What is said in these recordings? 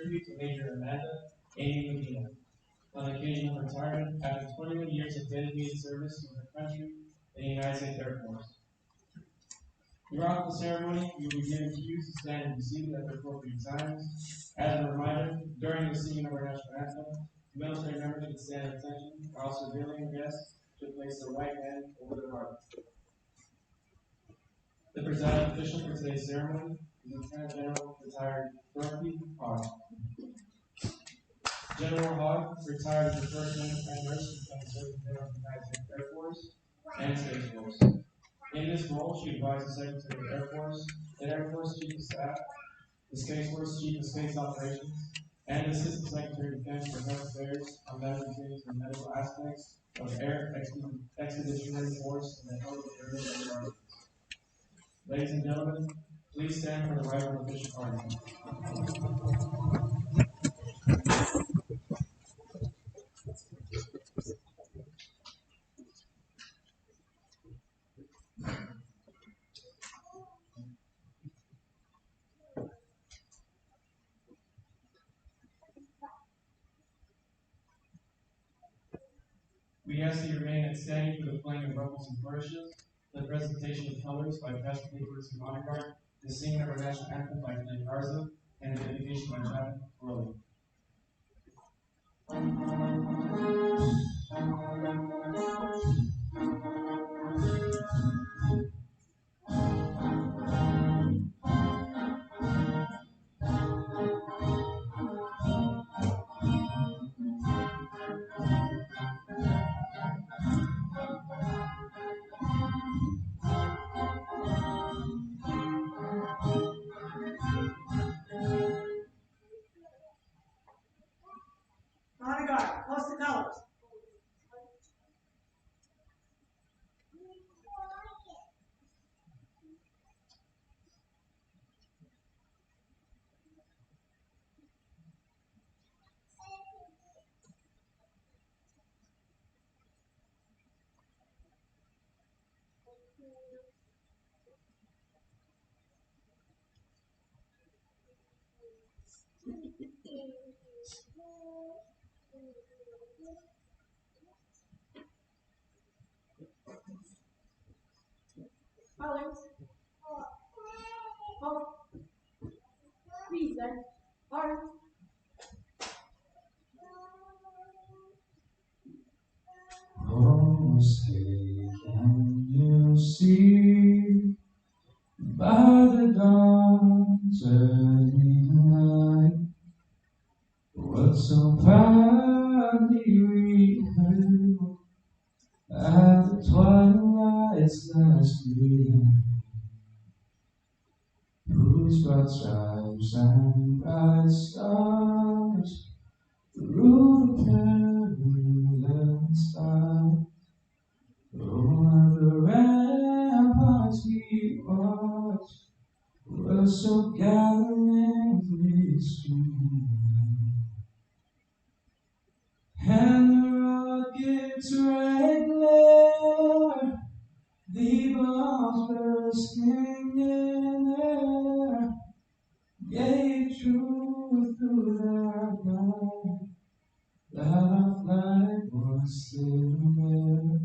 tribute to Major Amanda Amy Medina on the occasion of retirement after 21 years of dedicated service to her country in the United States Air Force. Throughout the ceremony, you will be given cues to stand and be seated at the appropriate times. As a reminder, during the singing of our national anthem, military members should stand at attention, while civilian guests should place their right hand over their heart. The presiding official for today's ceremony is Lieutenant General retired Dorothy Hogg. General Hogg retired as the first woman and nurse to become the Surgeon General of the United States Air Force and Space Force. In this role, she advised the Secretary of the Air Force, the Air Force Chief of Staff, the Space Force Chief of Space Operations, and the Assistant Secretary of Defense for Health Affairs on medical things and medical aspects of Air Expeditionary Force and the health of areas of the Army. Ladies and gentlemen, please stand for the right of official party. We ask that you remain at standing for the playing of ruffles and flourishes, the presentation of colors by past papers and honor guard, the singing of our national anthem by Glenn Garza, and the dedication by John Rowley. Honor guard, post the colors. Colors. Hope. Reason. Heart. Oh, say, can you see by the dawn's early light what so proudly we heard at the twilight's last gleam? Whose broad stripes and bright stars through the perilous sky? Oh, the ramparts we watched were so gallantly streaming, and the rocket's red glare, the bombs bursting in air, gave truth to that night that our flag was still there.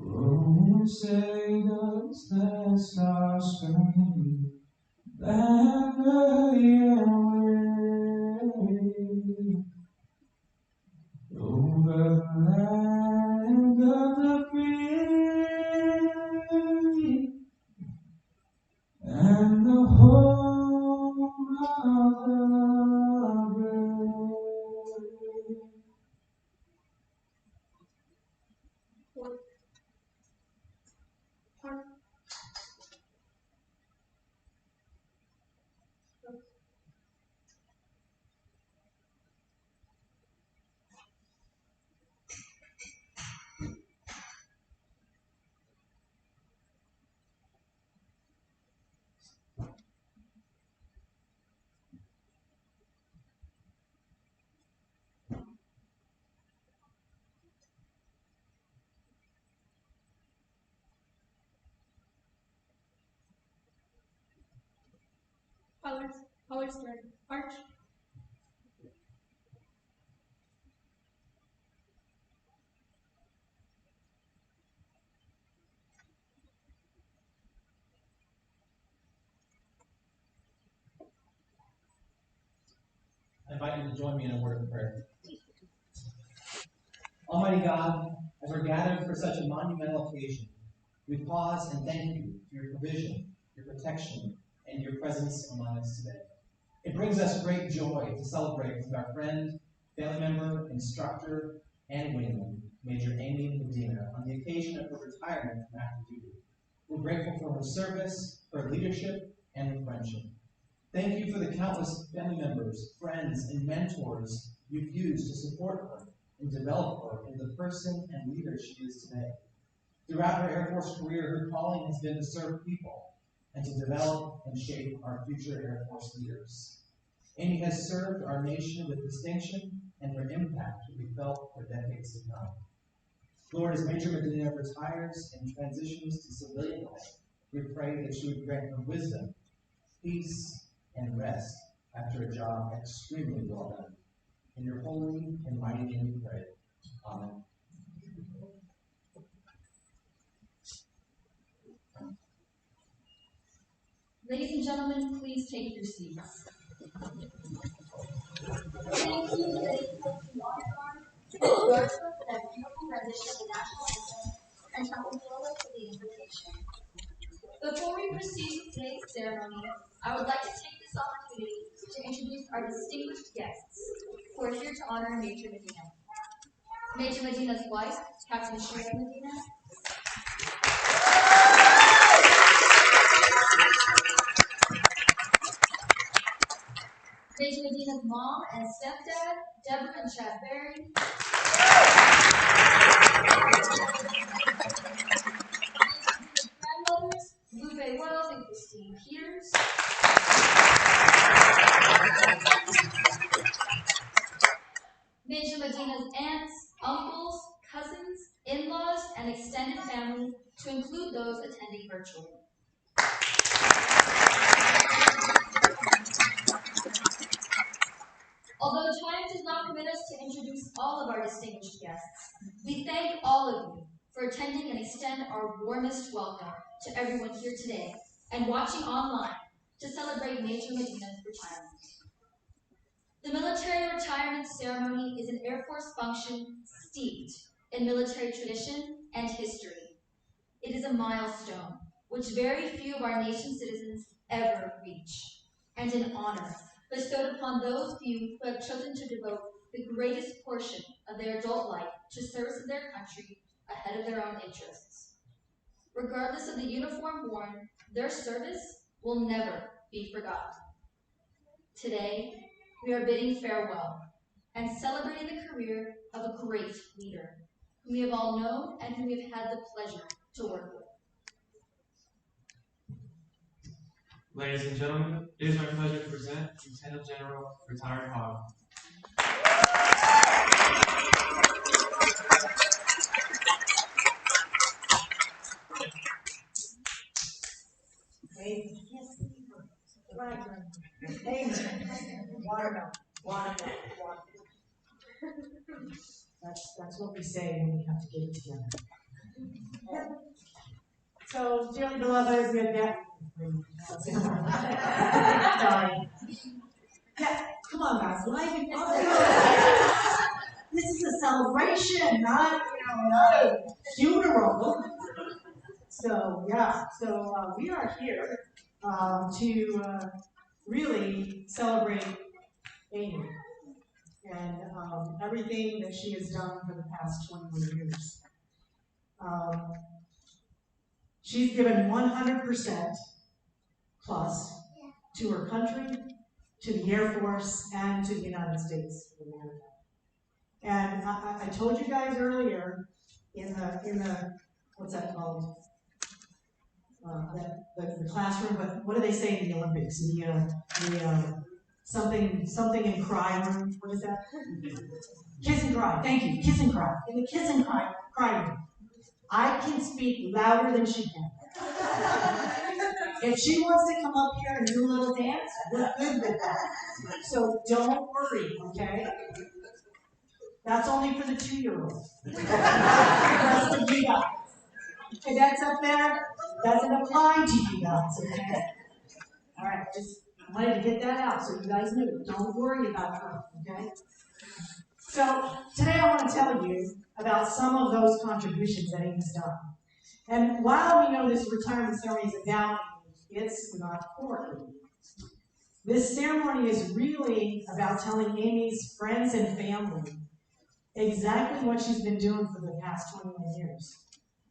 Oh, say does that star-spangled banner yet wave over the land of the free and the home of the brave? Heart. Colors. Colors start. March. I invite you to join me in a word of prayer. Almighty God, as we're gathered for such a monumental occasion, we pause and thank you for your provision, your protection, and your presence among us today. It brings us great joy to celebrate with our friend, family member, instructor, and wingman, Major Amy Medina, on the occasion of her retirement from active duty. We're grateful for her service, her leadership, and her friendship. Thank you for the countless family members, friends, and mentors you've used to support her and develop her into the person and leader she is today. Throughout her Air Force career, her calling has been to serve people and to develop and shape our future Air Force leaders. Amy has served our nation with distinction, and her impact will be felt for decades to come. Lord, as Major Medina retires and transitions to civilian life, we pray that she would grant her wisdom, peace, and rest after a job extremely well done. In your holy and mighty name we pray. Amen. Ladies and gentlemen, please take your seats. Thank you, ladies and George, for that beautiful rendition of the national anthem and Chaplain Lola for the invitation. Before we proceed with today's ceremony, I would like to take this opportunity to introduce our distinguished guests who are here to honor Major Medina. Major Medina's wife, Captain Shirley Medina. Major Medina's mom and stepdad, Deborah and Chad Berry. Grandmothers, Lupe Wells and Christine Peters. Major Medina's aunts, uncles, cousins, in-laws, and extended family, to include those attending virtually. Although time does not permit us to introduce all of our distinguished guests, we thank all of you for attending and extend our warmest welcome to everyone here today and watching online to celebrate Major Medina's retirement. The military retirement ceremony is an Air Force function steeped in military tradition and history. It is a milestone which very few of our nation's citizens ever reach, and an honor bestowed upon those few who have chosen to devote the greatest portion of their adult life to service of their country ahead of their own interests. Regardless of the uniform worn, their service will never be forgotten. Today, we are bidding farewell and celebrating the career of a great leader whom we have all known and whom we have had the pleasure to work with. Ladies and gentlemen, it is my pleasure to present Lieutenant General Retired Hogg. Watermelon. That's what we say when we have to get it together. So, dearly beloved, we have got. Sorry. Yeah, come on, guys. This is a celebration, not a funeral. So yeah, we are here to really celebrate Amy and everything that she has done for the past 21 years. She's given 100% plus to her country, to the Air Force, and to the United States of America. And I told you guys earlier in the what's that called? The classroom, but what do they say in the Olympics? The something and cry room. What is that? Kiss and cry. Thank you. Kiss and cry. In the kiss and cry room, I can speak louder than she can. If she wants to come up here and do a little dance, we're good with that. So don't worry, okay? That's only for the 2-year-olds. The rest of you guys. Cadets up there, doesn't apply to you guys, okay? All right, just wanted to get that out so you guys knew. Don't worry about her, okay? So today I want to tell you about some of those contributions that Amy's done. And while we know this retirement ceremony is about Amy, it's not for Amy. This ceremony is really about telling Amy's friends and family exactly what she's been doing for the past 21 years.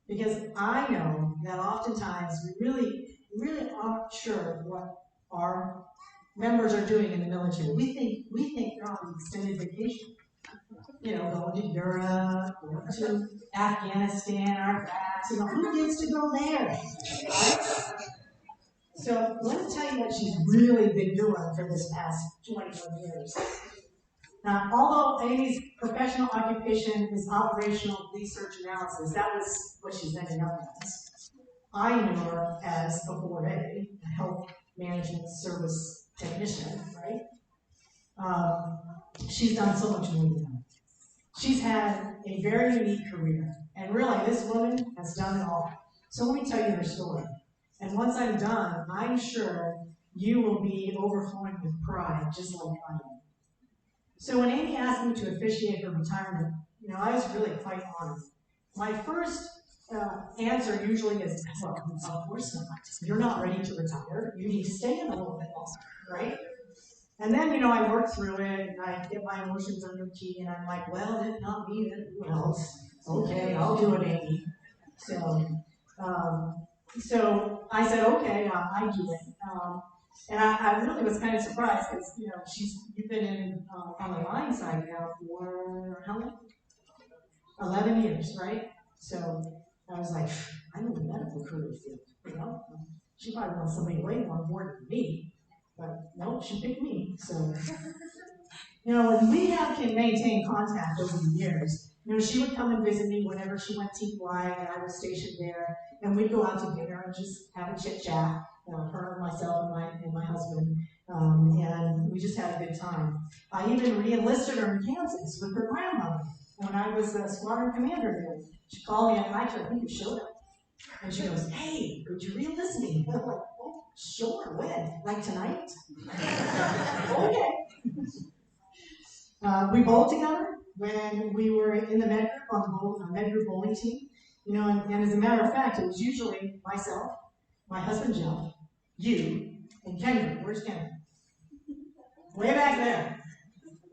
Because I know that oftentimes we really aren't sure what our members are doing in the military. We think they're on extended vacation. You know, going to Europe or to Afghanistan, Iraq. You know, who gets to go there? Right? So let me tell you what she's really been doing for this past 21 years. Now, although Amy's professional occupation is operational research analysis, that was what she's ending up as. I knew her as a 4A, a health management service technician, right? She's done so much more than that. She's had a very unique career, and really, this woman has done it all. So let me tell you her story. And once I'm done, I'm sure you will be overflowing with pride, just like I am. So when Amy asked me to officiate her retirement, you know, I was really quite honored. My first answer usually is, well, of course not. You're not ready to retire. You need to stay in a little bit longer, right? And then, you know, I work through it, and I get my emotions under key, and I'm like, well, if not me, then who else? Okay, I'll do it, Amy. So I said, okay, I do it. And I really was kind of surprised because, you know, you've been in on the line side now for how many? 11 years, right? So I was like, I'm in the medical career field, you know? She probably wants somebody way more important than me, but no, she picked me. So, you know, when we can maintain contact over the years, you know, she would come and visit me whenever she went TY and I was stationed there, and we'd go out to dinner and just have a chit chat. Her, myself, and my husband, and we just had a good time. I even re-enlisted her in Kansas with her grandmother when I was the squadron commander there. She called me at night, I think you showed up. And she goes, hey, could you re-enlist me? And I'm like, oh, sure, when? Like tonight? Okay. We bowled together when we were in the med group on the med group bowling team. You know, and as a matter of fact, it was usually myself, my husband Jeff, you, and Kendra. Where's Kendra? Way back there.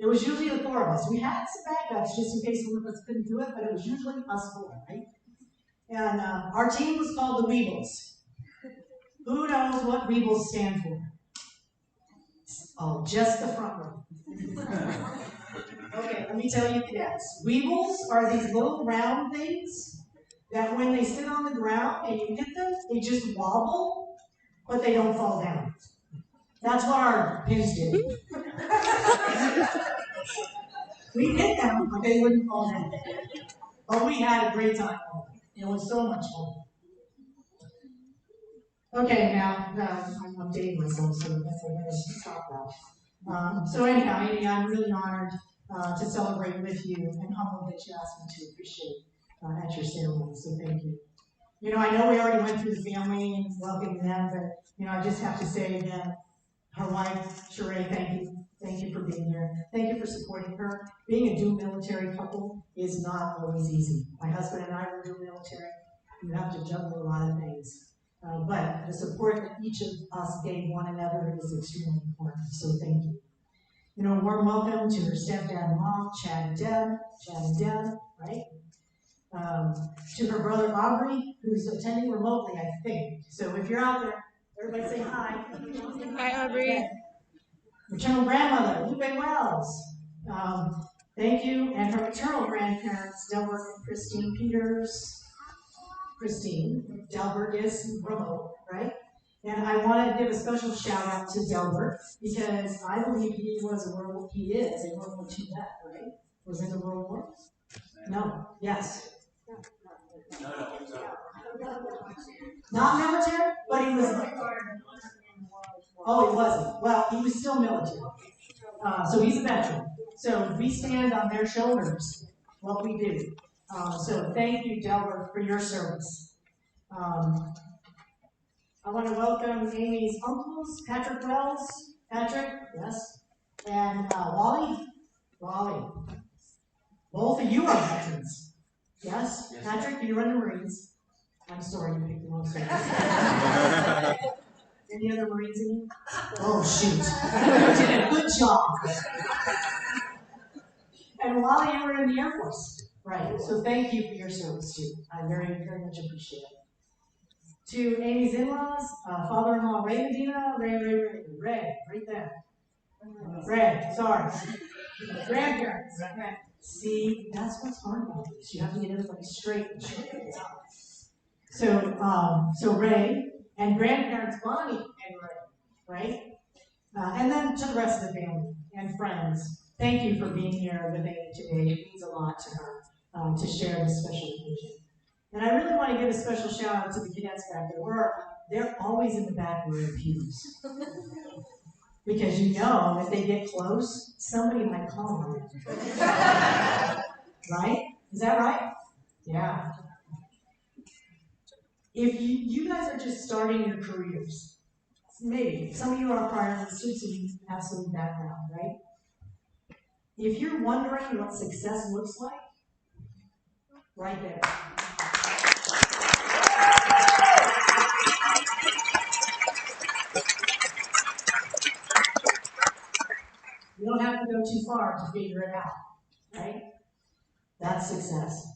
It was usually the 4 of us. We had some backups just in case one of us couldn't do it, but it was usually us 4, right? And our team was called the Weebles. Who knows what Weebles stand for? Oh, just the front row. Okay, let me tell you cadets. Weebles are these little round things that when they sit on the ground and you hit them, they just wobble, but they don't fall down. That's what our pins did. We hit them, but they wouldn't fall down. But we had a great time. It was so much fun. Okay, now I'm dating myself, so that's what I'm going to stop that. So anyhow, Amy, I'm really honored to celebrate with you and humbled that you asked me to officiate at your ceremony, so thank you. You know, I know we already went through the family and welcoming them, but, you know, I just have to say again, her wife, Sheree, thank you. Thank you for being here. Thank you for supporting her. Being a dual military couple is not always easy. My husband and I were dual military. You have to juggle a lot of things. But the support that each of us gave one another is extremely important, so thank you. You know, warm welcome to her stepdad and mom, Chad and Deb, right? To her brother Aubrey, who's attending remotely, I think. So if you're out there, everybody say hi. Hi, Aubrey. Okay. Maternal grandmother, Lupe Wells. Thank you. And her maternal grandparents, Delbert and Christine Peters. Delbert is remote, right? And I want to give a special shout out to Delbert because I believe he is a World War II vet, right? Was in the World War? No. Yes. Not military, but he was. Oh, he wasn't. Well, he was still military. So he's a veteran. So we stand on their shoulders, what we do. So thank you, Delbert, for your service. I want to welcome Amy's uncles, Patrick Wells. Patrick, yes. And Wally. Wally. Both of you are veterans. Yes? Patrick, you run the Marines. I'm sorry you picked the wrong service. Any other Marines in you? Oh, shoot. You did a good job. And Wally, you were in the Air Force. Right. So thank you for your service, too. I very, very much appreciate it. To Amy's in-laws, father-in-law Ray Medina, Ray, right there. Ray, sorry. Grandparents. See, that's what's hard about this. You have to get everybody straight and straight. So Ray and grandparents Bonnie and Ray, right? And then to the rest of the family and friends, thank you for being here with Amy today. It means a lot to her to share this special occasion. And I really want to give a special shout out to the cadets back there. They're always in the back row of pews. Because you know, if they get close, somebody might call on them. Right? Is that right? Yeah. If you guys are just starting your careers, maybe some of you are prior enlisted, so you have some background, right? If you're wondering what success looks like, right there. You don't have to go too far to figure it out, right? That's success.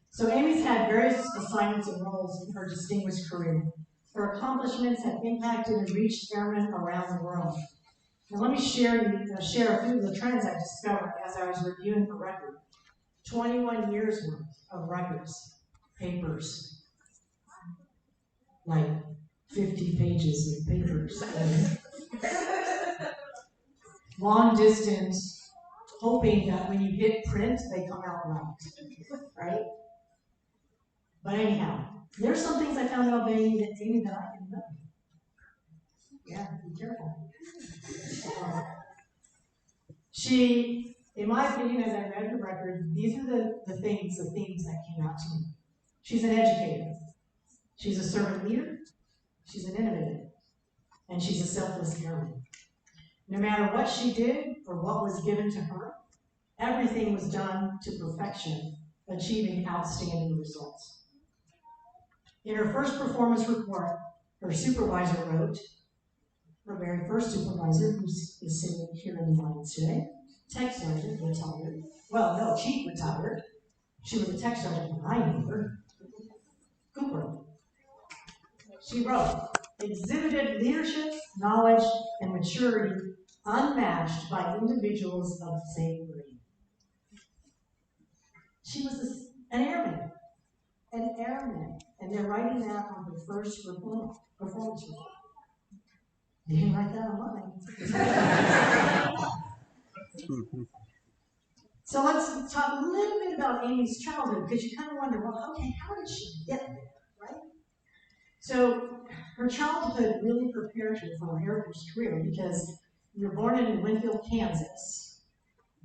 So Amy's had various assignments and roles in her distinguished career. Her accomplishments have impacted and reached airmen around the world. Now let me share a few of the trends I discovered as I was reviewing her record. 21 years worth of records, papers, like 50 pages of papers. Long distance, hoping that when you hit print, they come out right? But anyhow, there's some things I found out about Amy that I didn't know. Yeah, be careful. She, in my opinion, as I read her record, these are the themes that came out to me. She's an educator. She's a servant leader. She's an innovator. And she's a selfless airman. No matter what she did or what was given to her, everything was done to perfection, achieving outstanding results. In her first performance report, her supervisor wrote, her very first supervisor, who is sitting here in the audience today, tech sergeant, retired. Well, no, chief retired. She was a tech sergeant when I knew her. Cooper. She wrote, exhibited leadership, knowledge, and maturity unmatched by individuals of the same grade. She was an airman. An airman. And they're writing that on her first performance report. You didn't write that on mine. So let's talk a little bit about Amy's childhood, because you kind of wonder, well, okay, how did she get there, right? So her childhood really prepared her for her Air Force career, because you were born in Winfield, Kansas,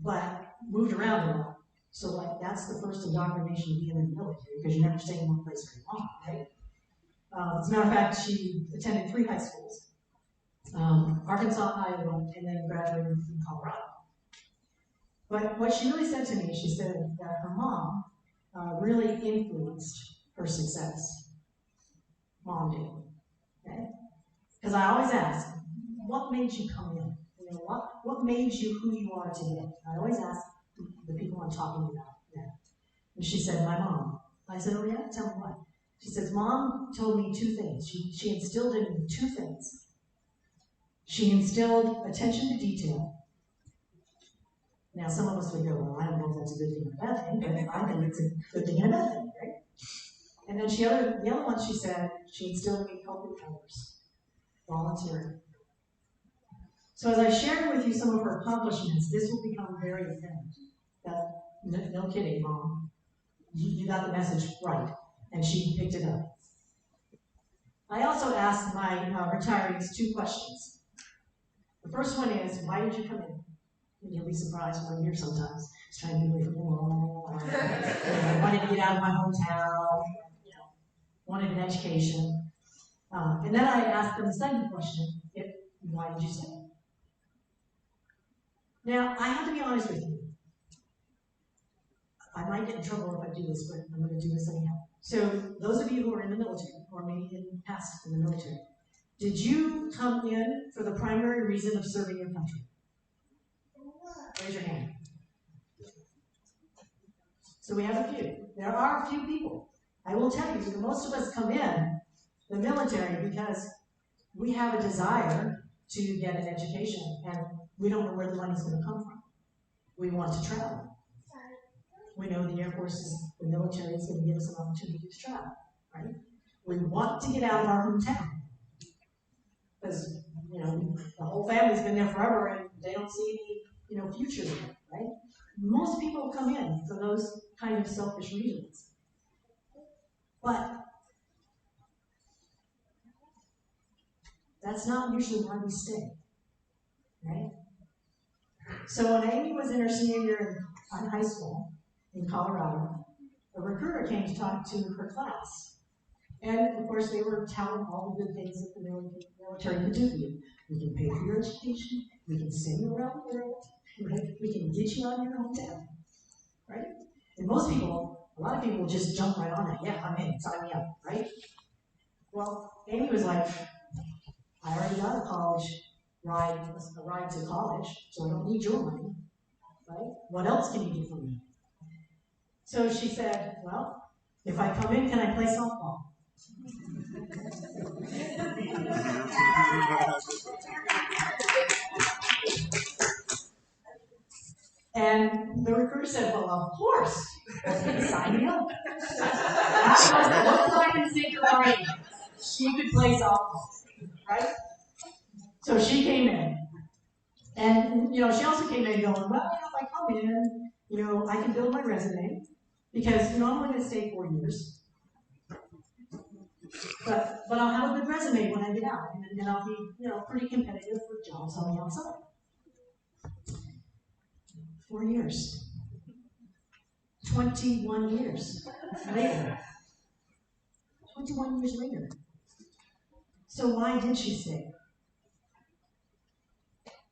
but moved around a lot. So like that's the first indoctrination to be in the military, because you never stay in one place very long, right? As a matter of fact, she attended 3 high schools. Arkansas, Iowa, and then graduated in Colorado. But what she really said to me, she said that her mom really influenced her success. Mom did, okay? Because I always ask, what made you come in? You know, what made you who you are today? I always ask the people I'm talking about that. And she said, my mom. I said, oh yeah, tell me what. She says, Mom told me 2 things. She instilled in me 2 things. She instilled attention to detail. Now, some of us would go, well, I don't know if that's a good thing or a bad thing, but I think it's a good thing and a bad thing, right? And then the other one, she said, she instilled in me helping others, volunteering. So as I shared with you some of her accomplishments, this will become very apparent. That, no kidding, Mom. You got the message right. and she picked it up. I also asked my retirees 2 questions. The first one is, why did you come in? And you'll be surprised when I'm here sometimes. I was trying to get away from home. I wanted to get out of my hometown. Wanted an education. And then I asked them the second question, why did you stay? Now, I have to be honest with you. I might get in trouble if I do this, but I'm going to do this anyhow. So, those of you who are in the military, or maybe in past in the military, did you come in for the primary reason of serving your country? Raise your hand. So we have a few. There are a few people. I will tell you that most of us come in the military because we have a desire to get an education, and we don't know where the money's going to come from. We want to travel. We know the Air Force, the military is going to give us an opportunity to travel, right? We want to get out of our hometown because, the whole family's been there forever and they don't see any, future there, right? Most people come in for those kind of selfish reasons. But that's not usually why we stay, right? So when Amy was in her senior year in high school in Colorado, a recruiter came to talk to her class. And, of course, they were touting all the good things that the military can do for you. We can pay for your education. We can send you around the world. Right? We can get you out of your hometown. Right? And most people, a lot of people just jump right on that. Yeah, I'm in. Sign me up. Right? Well, Amy was like, I already got a ride to college, so I don't need your money. Right? What else can you do for me? So she said, well, if I come in, can I play softball? And the recruiter said, well, of course. Sign me up. That was not going to think about it. She could play softball, right? So she came in. And, she also came in going, well, if I come in, I can build my resume. Because, I'm only going to stay 4 years. But I'll have a good resume when I get out. And I'll be, pretty competitive for jobs on the outside. 4 years. 21 years later. 21 years later. So why did she stay?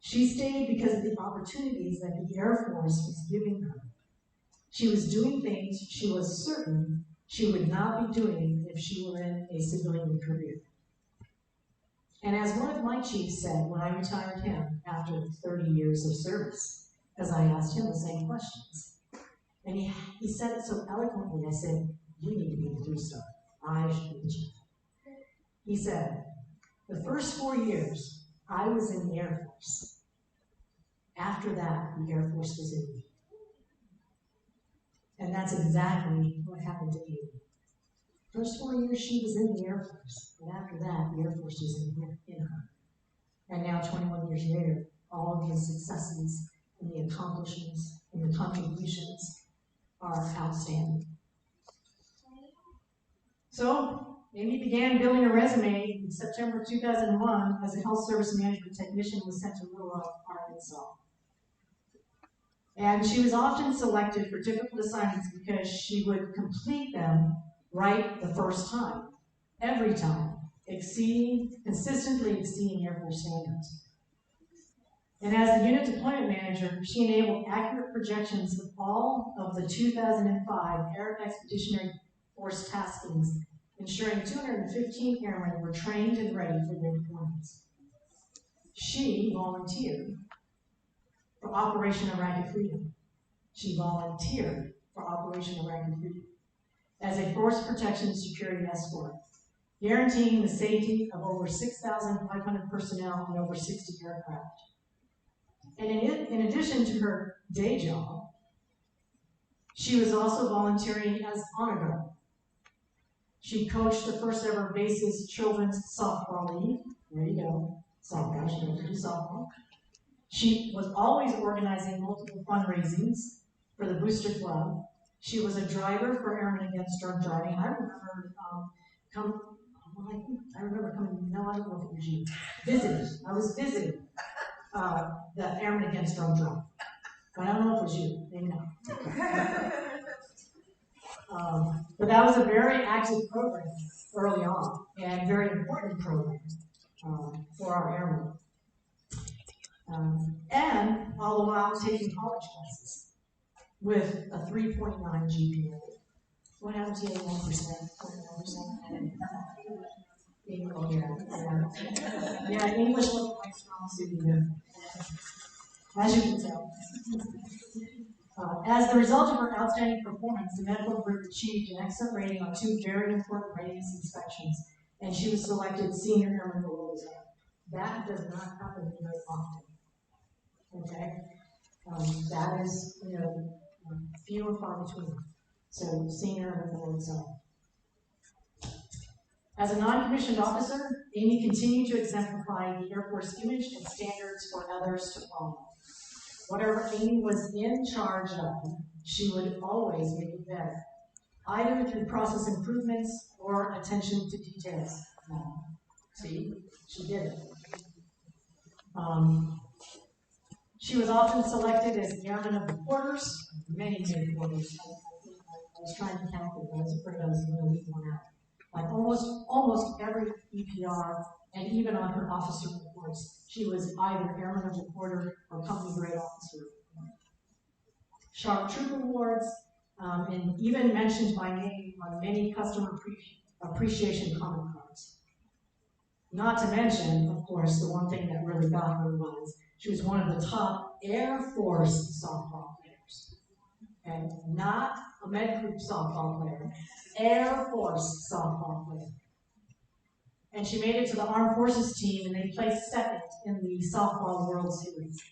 She stayed because of the opportunities that the Air Force was giving her. She was doing things she was certain she would not be doing if she were in a civilian career. And as one of my chiefs said when I retired him after 30 years of service, as I asked him the same questions, and he said it so eloquently, I said, you need to be the 3-star. I should be the chief. He said, the first 4 years, I was in the Air Force. After that, the Air Force was in me. And that's exactly what happened to Amy. First 4 years, she was in the Air Force. And after that, the Air Force was in her. And now, 21 years later, all of the successes and the accomplishments and the contributions are outstanding. So, Amy began building her resume in September 2001 as a health service management technician was sent to Little Rock, Arkansas. And she was often selected for difficult assignments because she would complete them right the first time, every time, consistently exceeding Air Force standards. And as the unit deployment manager, she enabled accurate projections of all of the 2005 Air Expeditionary Force taskings, ensuring 215 airmen were trained and ready for their deployments. She volunteered for Operation Iraqi Freedom. She volunteered for Operation Iraqi Freedom as a force protection security escort, guaranteeing the safety of over 6,500 personnel and over 60 aircraft. And in addition to her day job, she was also volunteering as honor guard. She coached the first ever Bases Children's Softball League. There you go. Softball. She knows to do softball. She was always organizing multiple fundraisings for the Booster Club. She was a driver for Airmen Against Drunk Driving. I remember I remember coming, no, I don't know if it was you, visiting. I was visiting the Airmen Against Drunk Driving. But I don't know if it was you, maybe not. But that was a very active program early on, and very important program for our airmen. And all the while taking college classes with a 3.9 GPA. What happened to you at 1%? 0.9%? Oh, yeah, English wasn't my strong suit either, as you can tell. As the result of her outstanding performance, the medical group achieved an excellent rating on 2 very important readiness inspections, and she was selected senior airman below reserve. That does not happen very often. Okay, that is few and far between. So senior airman below reserve. As a non-commissioned officer, Amy continued to exemplify the Air Force image and standards for others to follow. Whatever Amy was in charge of, she would always make it better, either through process improvements or attention to details. See, she did it. She was often selected as airman of the quarters, many quarters. I was trying to count them, but I was afraid I was going to leave one out. Like almost every EPR, and even on her officer reports, she was either airman of the quarter or company grade officer. Sharp Troop Awards, and even mentioned by name on many customer appreciation comment cards. Not to mention, of course, the one thing that really got her was she was one of the top Air Force softball players. And not a med group softball player, Air Force softball player. And she made it to the Armed Forces team, and they placed second in the Softball World Series.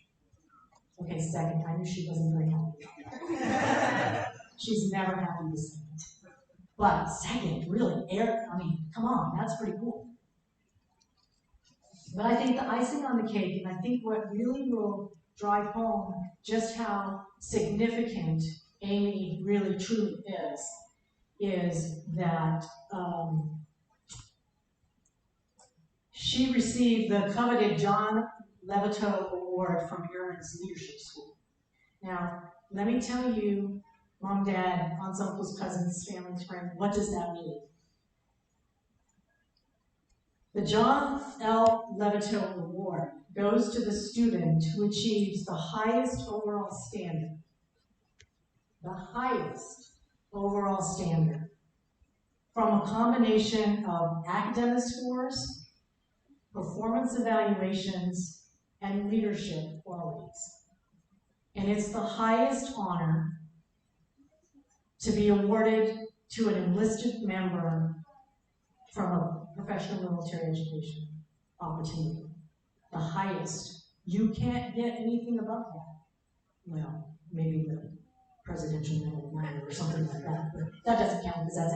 Okay, second. I knew she wasn't very happy. She's never happy with second. But second, really, come on, that's pretty cool. But I think the icing on the cake, and I think what really will drive home just how significant Amy really truly is that she received the coveted John Levitot Award from Airmen's Leadership School. Now, let me tell you, mom, dad, aunts, uncles, cousins, families, friends, what does that mean? The John L. Levitot Award goes to the student who achieves the highest overall standard. The highest overall standard from a combination of academic scores, performance evaluations, and leadership qualities. And it's the highest honor to be awarded to an enlisted member from a professional military education opportunity. The highest. You can't get anything above that. Well, maybe the Presidential Medal of Honor or something like that, but that doesn't count because that's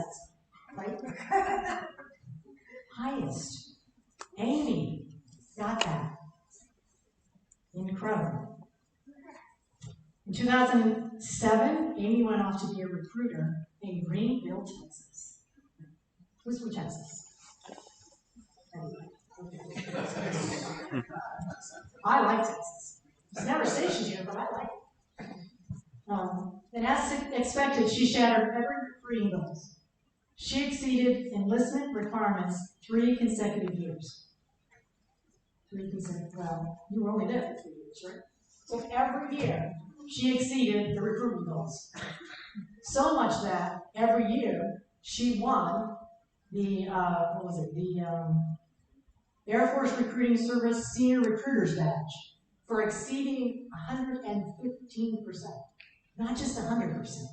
excellent, right? Highest. Amy got that. Incredible. In 2007, Amy went off to be a recruiter in Greenville, Texas. Who's from Texas? I like Texas. It's never stationed here, but I like it. And as expected, she shattered every recruiting goal. She exceeded enlistment requirements 3 consecutive years. 3 consecutive, well, you were only there for 3 years, right? So every year, she exceeded the recruiting goals. So much that every year, she won the, Air Force Recruiting Service Senior Recruiters Badge for exceeding 115%, not just 100%.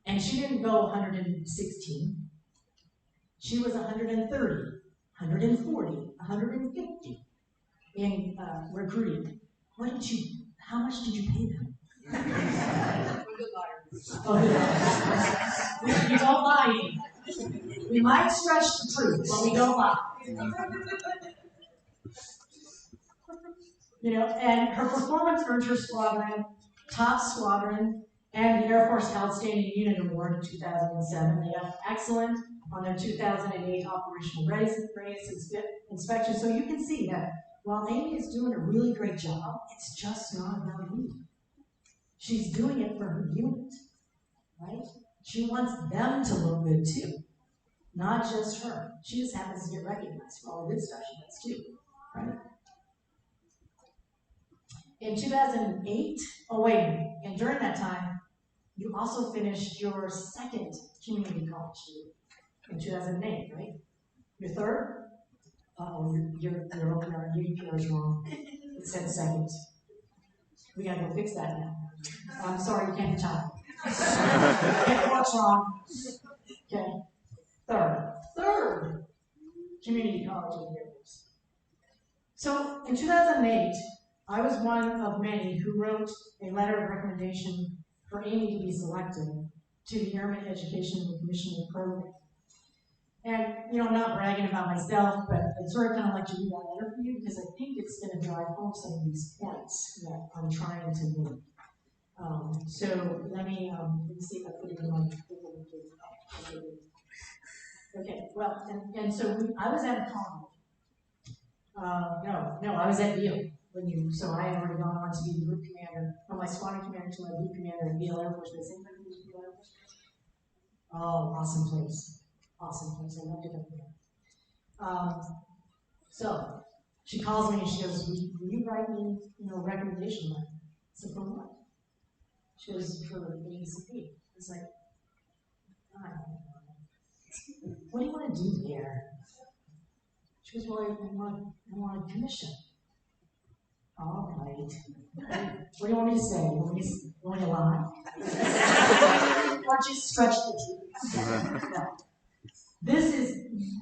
And she didn't go 116. She was 130, 140, 150 in recruiting. How much did you pay them? We don't lie. We might stretch the truth, but we don't lie. And her performance earned her squadron, top squadron, and the Air Force Outstanding Unit Award in 2007. They got excellent on their 2008 operational readiness inspection. So you can see that while Amy is doing a really great job, it's just not about me. She's doing it for her unit, right? She wants them to look good too, not just her. She just happens to get recognized for all the good stuff she does too, right? In 2008, and during that time, you also finished your second community college degree in 2008, right? Your third? Your UPR is wrong. It said second. We gotta go fix that now. I'm sorry, you can't type. What's wrong? Okay. Third community college of the Air Force. So in 2008, I was one of many who wrote a letter of recommendation for Amy to be selected to the Airman Education and Commissioning Program. And, I'm not bragging about myself, but I'd sort of kind of like to read that letter for you because I think it's going to drive home some of these points that I'm trying to make. So let me see if I put it in my. Okay, well, and so I was at college. I was at Beale so I had already gone on to be the group commander, from my squadron commander to my group commander at Beale Air Force Base. Anybody who's Beale Air Force Base? Oh, awesome place. Awesome place. I loved it up there. So she calls me and she goes, will you write me, a recommendation letter? I said, for what? She goes, for ACP. It's like, I don't know. What do you want to do there? She goes, well, I want a commission. All right. What do you want me to say? You want me to lie? Or just stretch the truth? No. This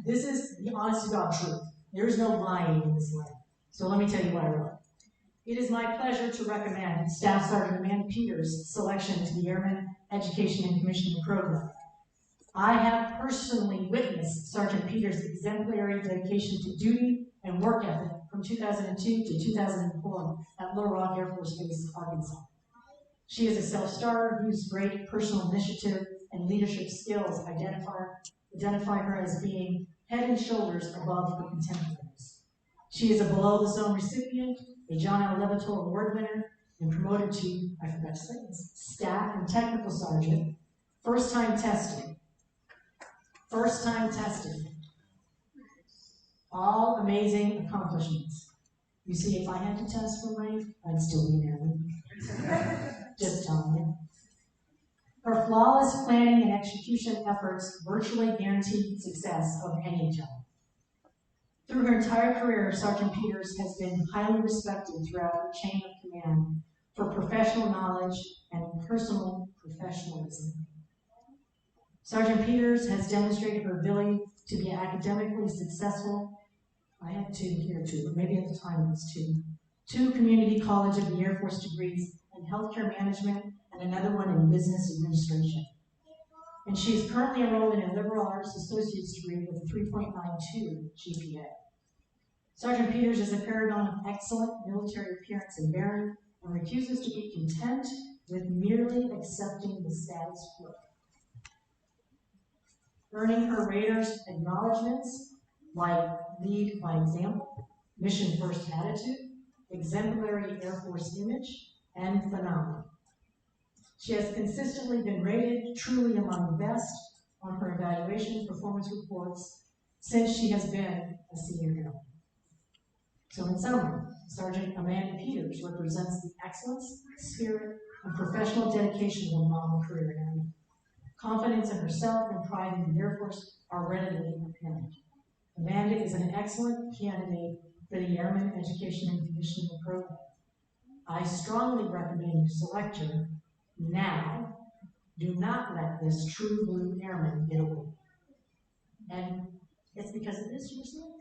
is the honest to God truth. There's no lying in this letter. So let me tell you what I wrote. It is my pleasure to recommend Staff Sergeant Amanda Peters' selection to the Airman Education and Commissioning Program. I have personally witnessed Sergeant Peters' exemplary dedication to duty and work ethic from 2002 to 2004 at Little Rock Air Force Base, Arkansas. She is a self-starter whose great personal initiative and leadership skills identify her as being head and shoulders above her contemporaries. She is a below-the-zone recipient, a John L. Levitor Award winner, and promoted to, I forgot to say this, Staff and Technical Sergeant, first-time testing. All amazing accomplishments. You see, if I had to test for rank, I'd still be an airman. Just telling you. Her flawless planning and execution efforts virtually guaranteed success of any job. Through her entire career, Sergeant Peters has been highly respected throughout her chain of command for professional knowledge and personal professionalism. Sergeant Peters has demonstrated her ability to be academically successful. I had two here too, but maybe at the time it was two. 2 community college of the Air Force degrees in healthcare management and another one in business administration. And she is currently enrolled in a liberal arts associate's degree with a 3.92 GPA. Sergeant Peters is a paragon of excellent military appearance and bearing and refuses to be content with merely accepting the status quo. Earning her Raiders acknowledgments like lead by example, mission first attitude, exemplary Air Force image, and phenomenal. She has consistently been rated truly among the best on her evaluation performance reports since she has been a senior airman. So in summary, Sergeant Amanda Peters represents the excellence, spirit, and professional dedication of a model career airman. Confidence in herself and pride in the Air Force are readily apparent. Amanda is an excellent candidate for the Airman Education and Commissioning Program. I strongly recommend you select her now. Do not let this true blue airman get away. And it's because of this you were selected.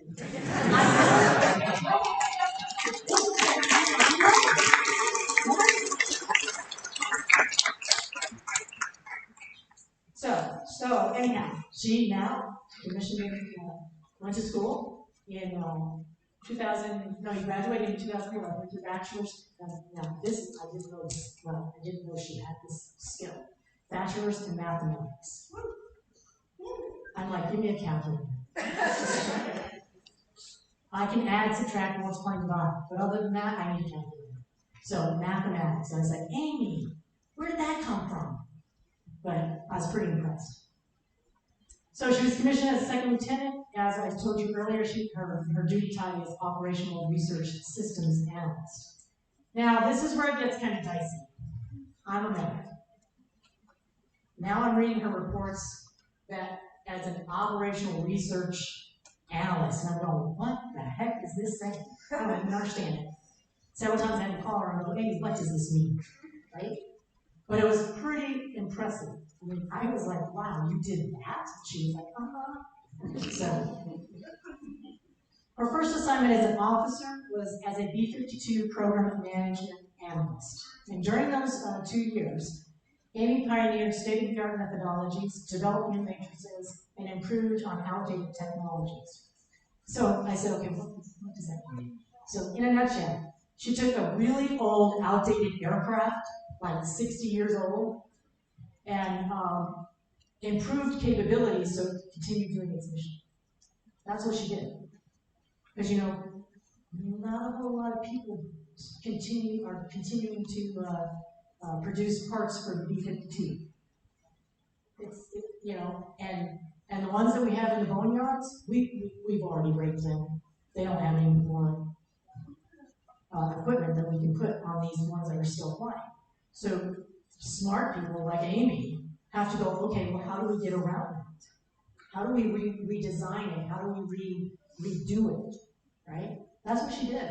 So anyhow, she now commissioned, went to school in 2000. No, you graduated in 2011 with your bachelor's. Now this, I didn't know this. Well, I didn't know she had this skill. bachelor's in mathematics. I'm like, give me a calculator. I can add, subtract, multiply, and divide, but other than that, I need a calculator. So mathematics. I was like, Amy, where did that come from? But I was pretty impressed. So she was commissioned as a second lieutenant. As I told you earlier, her duty title is Operational Research Systems Analyst. Now, this is where it gets kind of dicey. I'm a medic. Now I'm reading her reports that as an operational research analyst, and I'm going, what the heck is this saying? I don't even understand it. Several times I had to call her and go, hey, what does this mean? Right? But it was pretty impressive. I mean, I was like, wow, you did that? She was like, uh-huh. So, her first assignment as an officer was as a B-52 Program Management Analyst. And during those 2 years, Amy pioneered state-of-the-art methodologies, developed new matrices, and improved on outdated technologies. So I said, okay, what does that mean? So in a nutshell, she took a really old, outdated aircraft, like 60 years old, and improved capabilities so it could continue doing its mission. That's what she did. Because, you know, not a whole lot of people are continuing to produce parts for the B-52. You know, and the ones that we have in the boneyards, we've already raked them. They don't have any more equipment that we can put on these ones that are still flying. So smart people like Amy have to go, okay, well, how do we get around that? How do we redesign it? How do we redo it, right? That's what she did.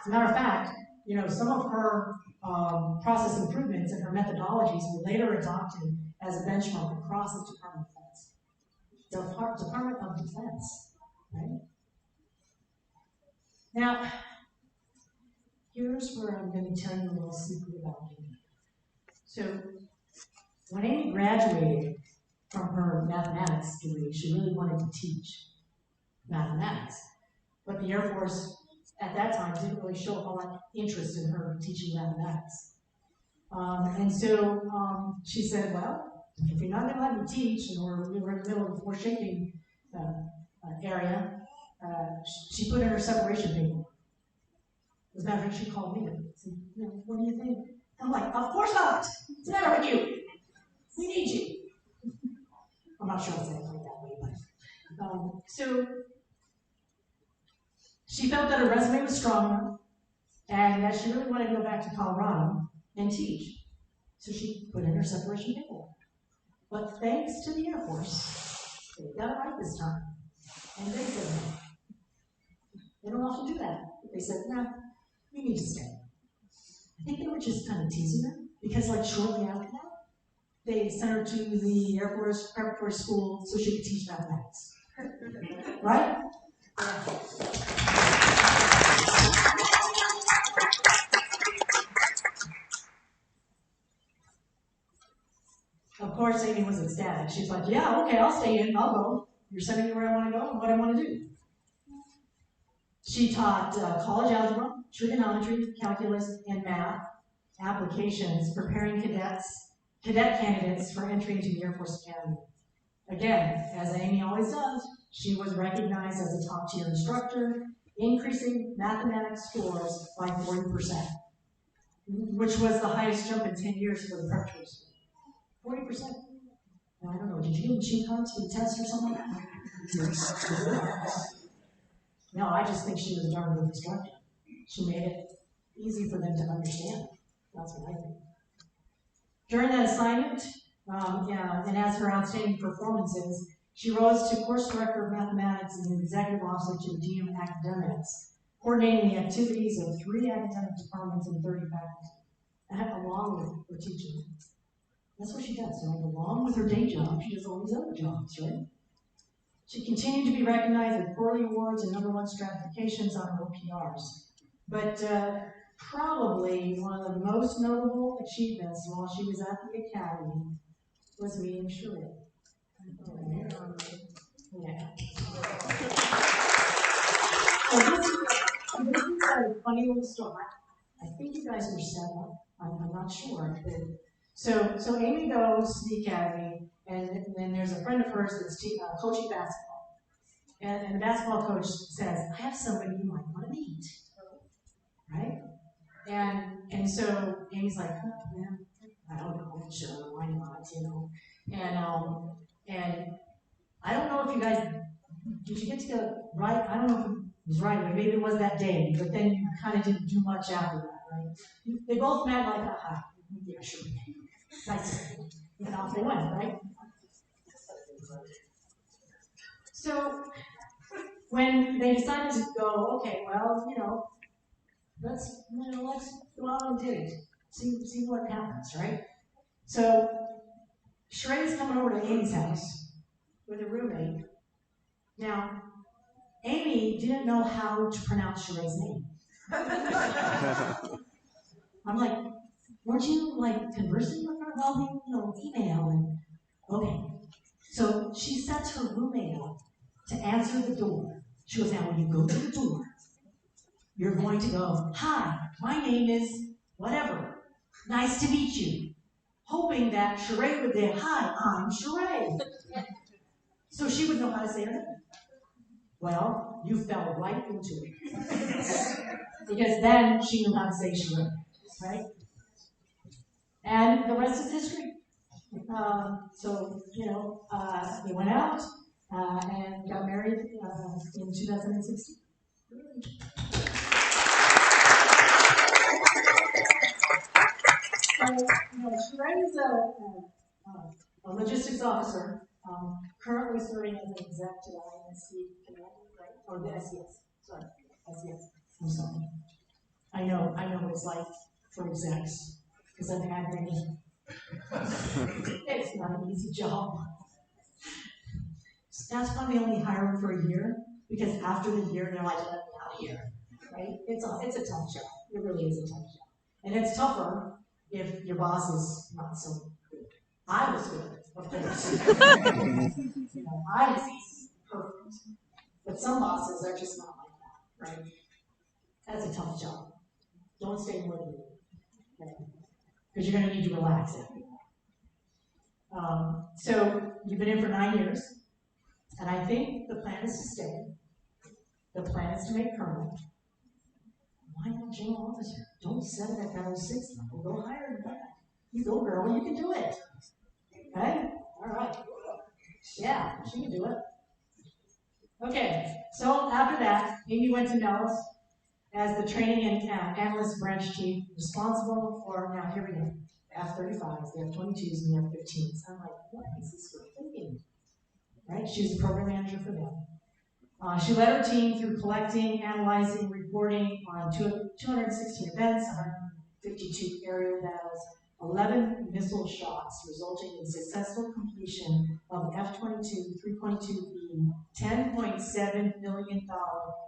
As a matter of fact, you know, some of her process improvements and her methodologies were later adopted as a benchmark across the Department of Defense. Department of Defense, right? Now, here's where I'm going to tell you a little secret about Amy. So, when Amy graduated from her mathematics degree, she really wanted to teach mathematics. But the Air Force at that time didn't really show a whole lot of interest in her teaching mathematics. And so she said, well, if you're not going to let me teach, and we're in the middle of a foreshaping area, she put in her separation paper. As a matter of fact, she called me and said, you know, what do you think? I'm like, of course not. What's the matter with you? We need you. I'm not sure I'll say it like that way, but so she felt that her resume was strong enough and that she really wanted to go back to Colorado and teach. So she put in her separation paperwork. But thanks to the Air Force, they got it right this time. And they said no. They don't often do that. They said, no, you need to stay. I think they were just kind of teasing her because, like, shortly after that, they sent her to the Air Force preparatory school so she could teach mathematics. Right? Of course, Amy was ecstatic. She's like, yeah, okay, I'll stay in, I'll go. You're sending me where I want to go and what I want to do. She taught college algebra, trigonometry, calculus, and math applications, preparing cadet candidates for entry into the Air Force Academy. Again, as Amy always does, she was recognized as a top-tier instructor, increasing mathematics scores by 40%, which was the highest jump in 10 years for the preparatory school. 40%. Now, I don't know, did you give them cheat cards for the test or something like that? No, I just think she was a darn good instructor. She made it easy for them to understand. That's what I think. During that assignment, and as her outstanding performances, she rose to course director of mathematics and an executive officer to the dean of academics, coordinating the activities of 3 academic departments and 30 faculty, along with her teaching. That's what she does. So, along with her day job, she does all these other jobs, right? She continued to be recognized with quarterly awards and #1 stratifications on her OPRs. But probably one of the most notable achievements while she was at the academy was meeting Sharia. Yeah. So this is a funny little story. I think you guys were set up. I'm not sure. So Amy goes to the academy, and then there's a friend of hers that's coaching basketball. And the basketball coach says, I have somebody you might want to meet, right? And so Amy's like, oh, man, I don't know, sure, why not, you know? And I don't know if you guys, did you get together right? I don't know if it was right, but maybe it was that day, but then you kind of didn't do much after that, right? They both met like, aha, yeah, sure. Nice. And off they went, right? So when they decided to go, okay, well, let's go out and date. See what happens, right? So Sheree's coming over to Amy's house with a roommate. Now, Amy didn't know how to pronounce Sheree's name. I'm like, weren't you like conversing with her? Well, email and okay. So she sets her roommate up to answer the door. She goes, now when you go to the door, you're going to go, hi, my name is whatever. Nice to meet you. Hoping that Sheree would say, hi, I'm Sheree. So she would know how to say her name. Well, you fell right into it. Because then she knew how to say Sheree, right? And the rest is history. They went out and got married in 2016. So, Sheree is a logistics officer, currently serving as an exec to the INSC command, right? Or the SES. Sorry, SES. I'm sorry. I know what it's like for execs, because I've had many. It's not an easy job. That's why we only hire them for a year, because after the year, they're like, let me out of here, right? It's a tough job. It really is a tough job. And it's tougher if your boss is not so good. I was good, of course. I was perfect. But some bosses are just not like that, right? That's a tough job. Don't stay more than you, right? Because you're going to need to relax after that. So you've been in for 9 years, and I think the plan is to stay. The plan is to make permanent. Why not general officer? Don't set it at that 06 level. Go higher than that. You go, girl. You can do it. Okay? All right. Yeah, she can do it. Okay. So after that, Amy went to Nellis as the training and analyst branch chief, responsible for, now here we go, the F-35s, the F-22s, and the F-15s. I'm like, what is this girl thinking? Right? She was the program manager for them. She led her team through collecting, analyzing, reporting on 216 events, 152 aerial battles, 11 missile shots, resulting in successful completion of F-22 3.2B $10.7 million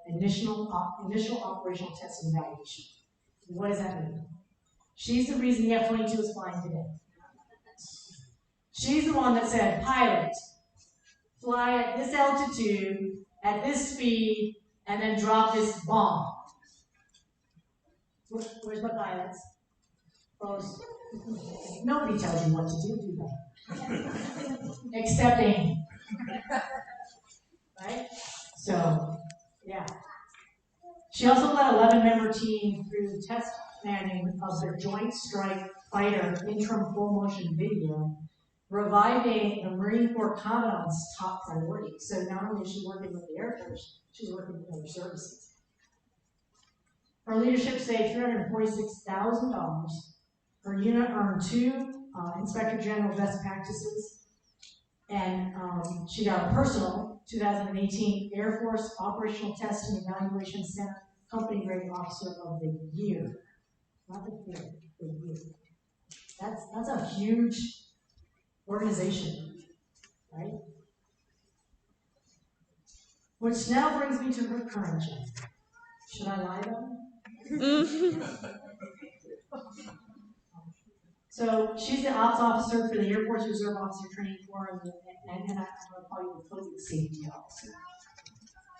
initial operational test and evaluation. What does that mean? She's the reason the F-22 is flying today. She's the one that said, pilot, fly at this altitude, at this speed, and then drop this bomb. Where's my pilots? Nobody tells you what to do they? Except Amy. Right? So, yeah. She also led a 11-member team through test planning of their Joint Strike Fighter interim full motion video, reviving the Marine Corps Commandant's top priority. So not only is she working with the Air Force, she's working with other services. Her leadership saved $346,000. Her unit earned 2 Inspector General best practices, and she got a personal 2018 Air Force Operational Test and Evaluation Center Company Grade Officer of the Year. Not the year, the year. That's a huge organization, right? Which now brings me to her current job. Should I lie about it? So she's the ops officer for the Air Force Reserve Officer Training Corps, and I'm going to call you the COVID safety officer.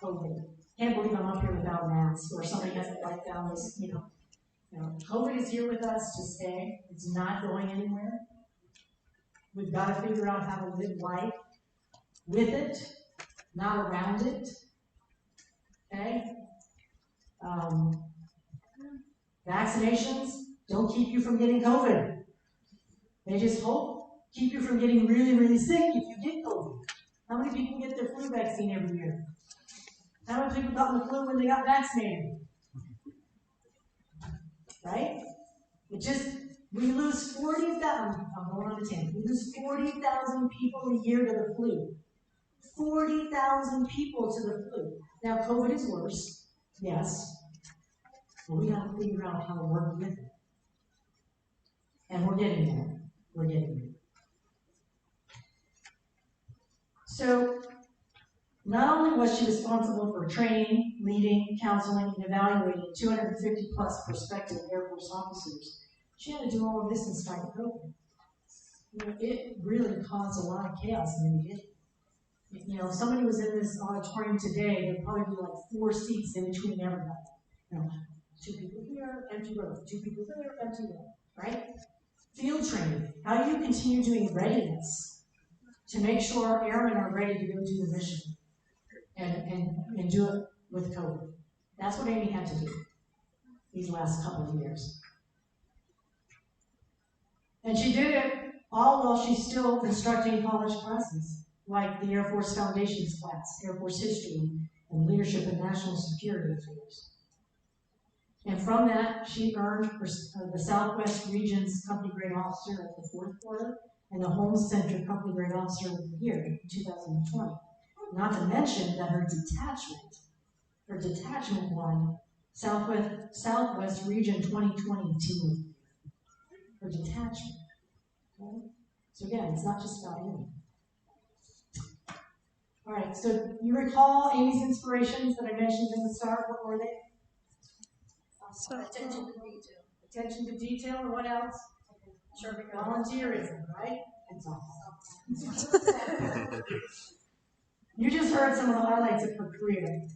COVID. Can't believe I'm up here without masks, or somebody has to write down this, COVID is here with us to stay. It's not going anywhere. We've got to figure out how to live life with it, not around it. Okay? Vaccinations don't keep you from getting COVID. They just keep you from getting really, really sick if you get COVID. How many people get their flu vaccine every year? How many people got the flu when they got vaccinated? Right? We lose 40,000, I'm going on a 10. We lose 40,000 people a year to the flu. 40,000 people to the flu. Now, COVID is worse, yes, but we got to figure out how to work with it. And we're getting there. We're getting there. So, not only was she responsible for training, leading, counseling, and evaluating 250 plus prospective Air Force officers, she had to do all of this in spite of COVID. It really caused a lot of chaos in the beginning. If somebody was in this auditorium today, there'd probably be like 4 seats in between everybody. 2 people here, empty row. 2 people there, empty row. Right? Field training. How do you continue doing readiness to make sure our airmen are ready to go do the mission and do it with COVID? That's what Amy had to do these last couple of years. And she did it all while she's still instructing college classes, like the Air Force Foundations class, Air Force History, and Leadership in National Security Affairs. And from that, she earned the Southwest Region's Company Grade Officer at the 4th quarter and the Holmes Center Company Grade Officer of the Year in 2020. Not to mention that her detachment won Southwest Region 2020 Team. Her detachment. Okay? So again, it's not just about Amy. All right, so you recall Amy's inspirations that I mentioned in the start. What were they? Attention to detail. Attention to detail, and what else? Volunteerism, right? It's all. You just heard some of the highlights of her career.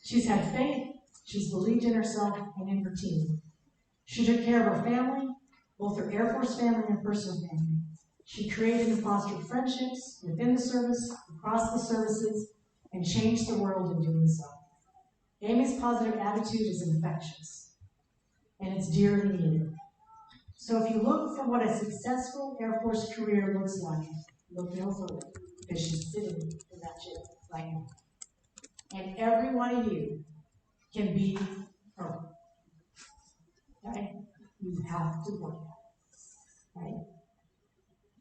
She's had faith, she's believed in herself and in her team. She took care of her family, both her Air Force family and her personal family. She created and fostered friendships within the service, across the services, and changed the world in doing so. Amy's positive attitude is infectious, and it's dearly needed. So if you look for what a successful Air Force career looks like, look no further, because she's sitting in that chair right now. And every one of you can be her. Okay? You have to work at it. Right?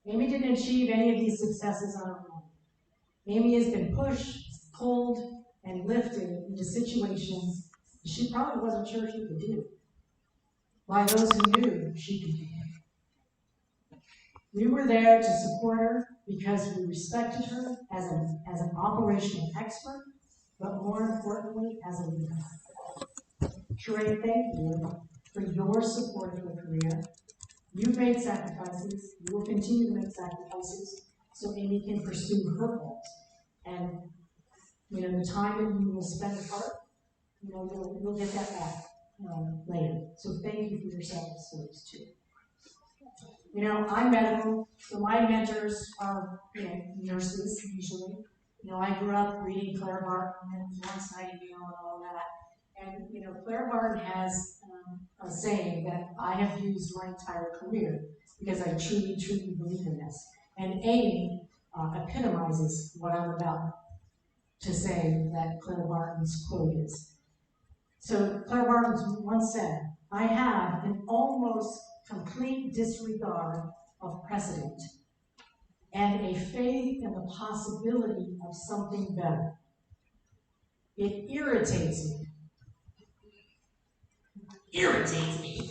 Amy didn't achieve any of these successes on her own. Amy has been pushed, pulled, and lifted into situations she probably wasn't sure she could do, by those who knew she could do it. We were there to support her because we respected her as an operational expert, but more importantly, as a leader. Sheree, thank you for your support of her career. You've made sacrifices. You will continue to make sacrifices so Amy can pursue her goals. And the time that you will spend apart, you'll get that back later. So thank you for your service too. I'm medical, so my mentors are nurses usually. I grew up reading Claire Barton and Florence Nightingale and all that. And Claire Barton has a saying that I have used my entire career because I truly, truly believe in this. And Amy epitomizes what I'm about to say that Claire Barton's quote is. So Claire Barton once said, "I have an almost complete disregard of precedent and a faith in the possibility of something better. It irritates me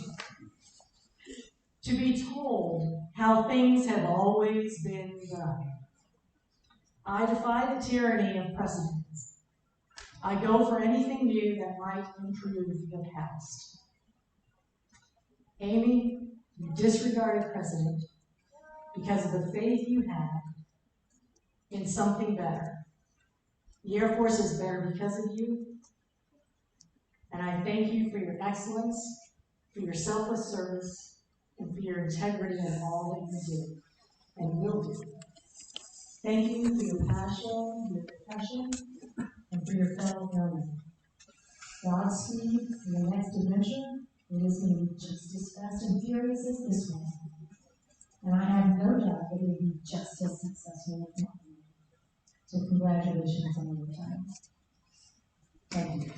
to be told how things have always been done. I defy the tyranny of precedents. I go for anything new that might improve the past." Amy, you disregarded precedent because of the faith you had in something better. The Air Force is better because of you, and I thank you for your excellence, for your selfless service, and for your integrity in all that you do. and will do. Thank you for your passion, your passion, and for your fellow airmen. Godspeed in the next adventure. It is going to be just as fast and furious as this one. And I have no doubt that it will be just as successful, if not more. So congratulations on your time. Thank you.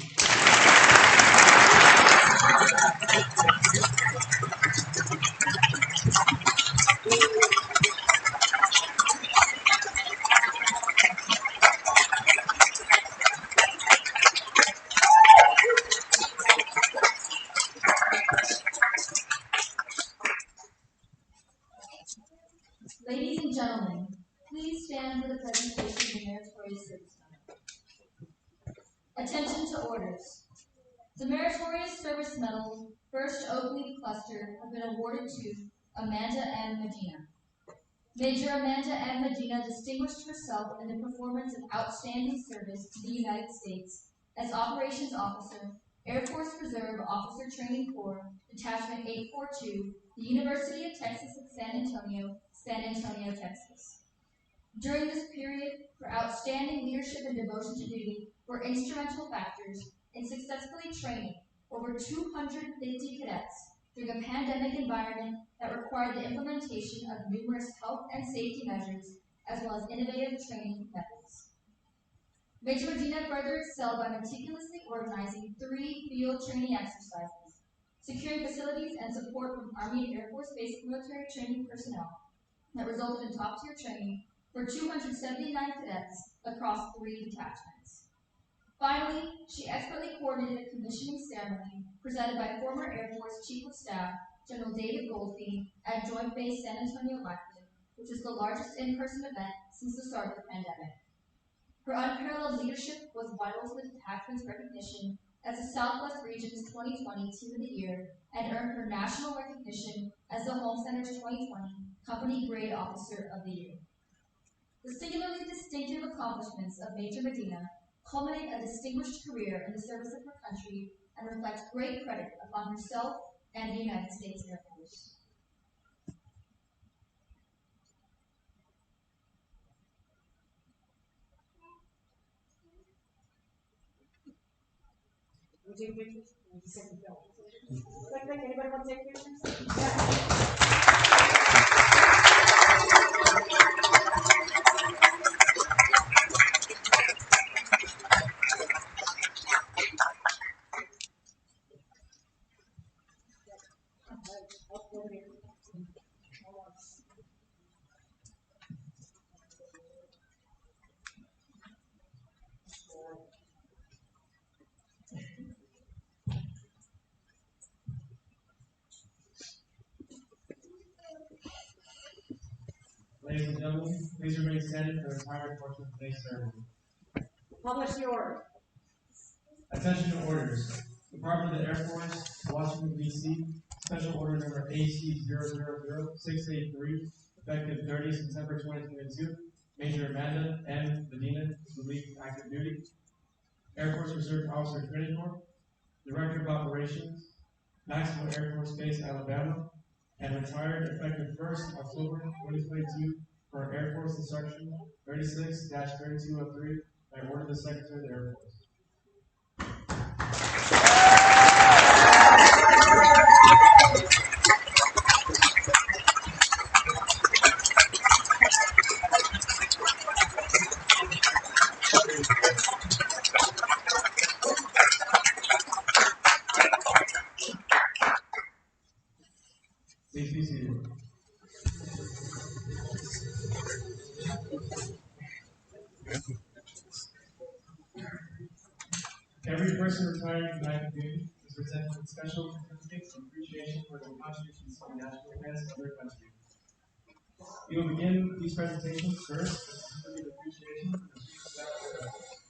Ladies and gentlemen, please stand for the presentation of the Meritorious Service Medal. Attention to orders. The Meritorious Service Medal, First Oak Leaf Cluster, have been awarded to Amanda M. Medina. Major Amanda M. Medina distinguished herself in the performance of outstanding service to the United States as Operations Officer, Air Force Reserve Officer Training Corps, Detachment 842, the University of Texas at San Antonio, Texas. During this period, her outstanding leadership and devotion to duty were instrumental factors in successfully training over 250 cadets through the pandemic environment that required the implementation of numerous health and safety measures, as well as innovative training methods. Major Medina further excelled by meticulously organizing 3 field training exercises, securing facilities and support from Army and Air Force basic military training personnel that resulted in top-tier training for 279 cadets across 3 detachments. Finally, she expertly coordinated a commissioning ceremony presented by former Air Force Chief of Staff General David Goldfein at Joint Base San Antonio, Lackland, which is the largest in-person event since the start of the pandemic. Her unparalleled leadership was vital to the detachment's recognition as the Southwest Region's 2020 Team of the Year and earned her national recognition as the Home Center's 2020 Company Grade Officer of the Year. The singularly distinctive accomplishments of Major Medina culminate a distinguished career in the service of her country and reflect great credit upon herself and the United States Air Force. We take pictures? We just take the film. Quick, anybody want to take pictures? Yeah. Ladies and gentlemen, please remain standing for the entire portion of today's ceremony. Publish the order. Attention to orders. Department of the Air Force, Washington, D.C., Special Order Number AC-000-683, effective 30 September 2022. Major Amanda M. Medina, relieved active duty. Air Force Reserve Officer Training Corps, Director of Operations, Maxwell Air Force Base, Alabama, and retired effective 1st October 2022 for Air Force Instruction 36-3203 by order of the Secretary of the Air Force. Please be seated. Every person retiring from active duty is presented with special certificates of appreciation for their contributions to the national defense of their country. We will begin these presentations first with a certificate of appreciation for the Chief of Staff of the Air Force.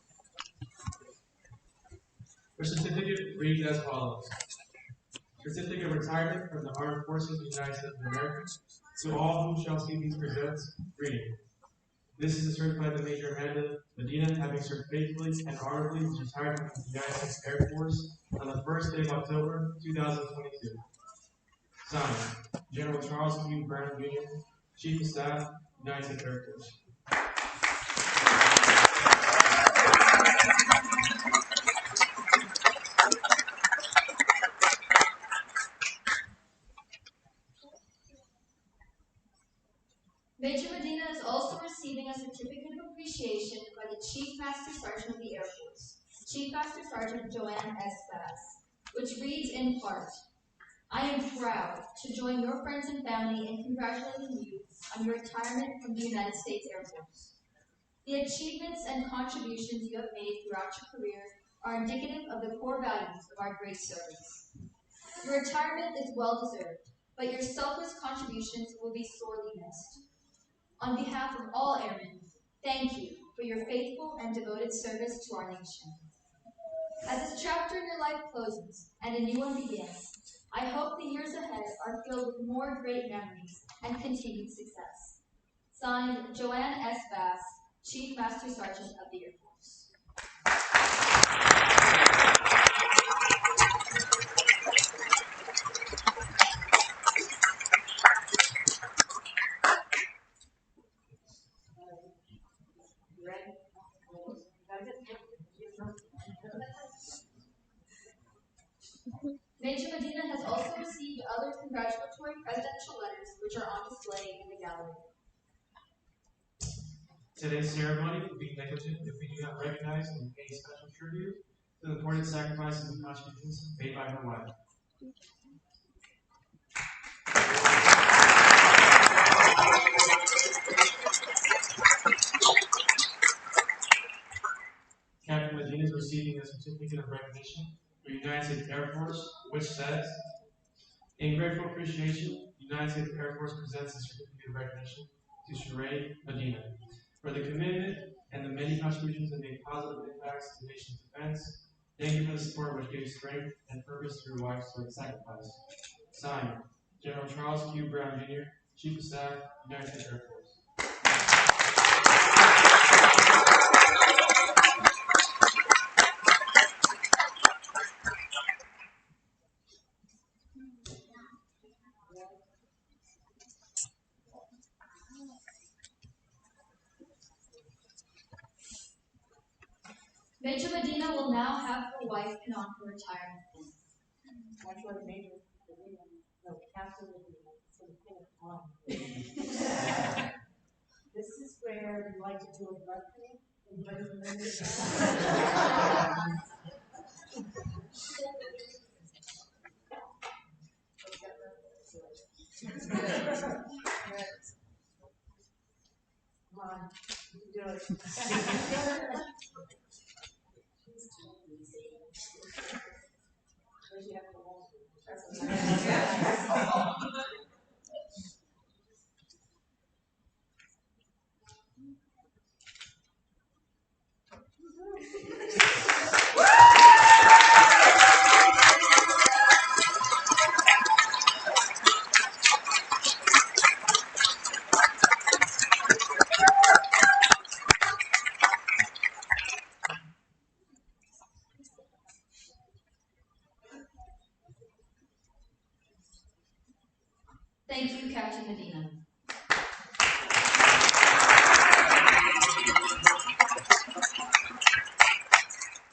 The certificate reads as follows. Certificate of Retirement from the Armed Forces of the United States of America. To all who shall see these presents, reading. This is certified by Major Amanda Medina, having served faithfully and honorably as retired from the United States Air Force on the 1st day of October 2022. Signed, General Charles Q. Brown, Jr., Chief of Staff, United States Air Force. Major Medina is also receiving a certificate of appreciation by the Chief Master Sergeant of the Air Force, Chief Master Sergeant Joanne S. Bass, which reads in part, I am proud to join your friends and family in congratulating you on your retirement from the United States Air Force. The achievements and contributions you have made throughout your career are indicative of the core values of our great service. Your retirement is well deserved, but your selfless contributions will be sorely missed. On behalf of all airmen, thank you for your faithful and devoted service to our nation. As this chapter in your life closes and a new one begins, I hope the years ahead are filled with more great memories and continued success. Signed, Joanne S. Bass, Chief Master Sergeant of the Air Force. Major Medina has also received other congratulatory presidential letters which are on display in the gallery. Today's ceremony will be negligent if we do not recognize and pay special tribute to the important sacrifices and contributions made by her wife. Captain Medina is receiving a certificate of recognition for United States Air Force, which says, in grateful appreciation, United States Air Force presents a certificate of recognition to Sheree Medina for the commitment and the many contributions that make positive impacts to the nation's defense. Thank you for the support which gives strength and purpose to your wife's sacrifice. Signed, General Charles Q. Brown, Jr., Chief of Staff, United States Air Force. Major Medina will now have her wife pin on for retirement. That's what Major Medina, no, Captain Medina, is going to pin it on. This is where you like to do a blood thing. Come on, you can do it. Thank you, Captain Medina.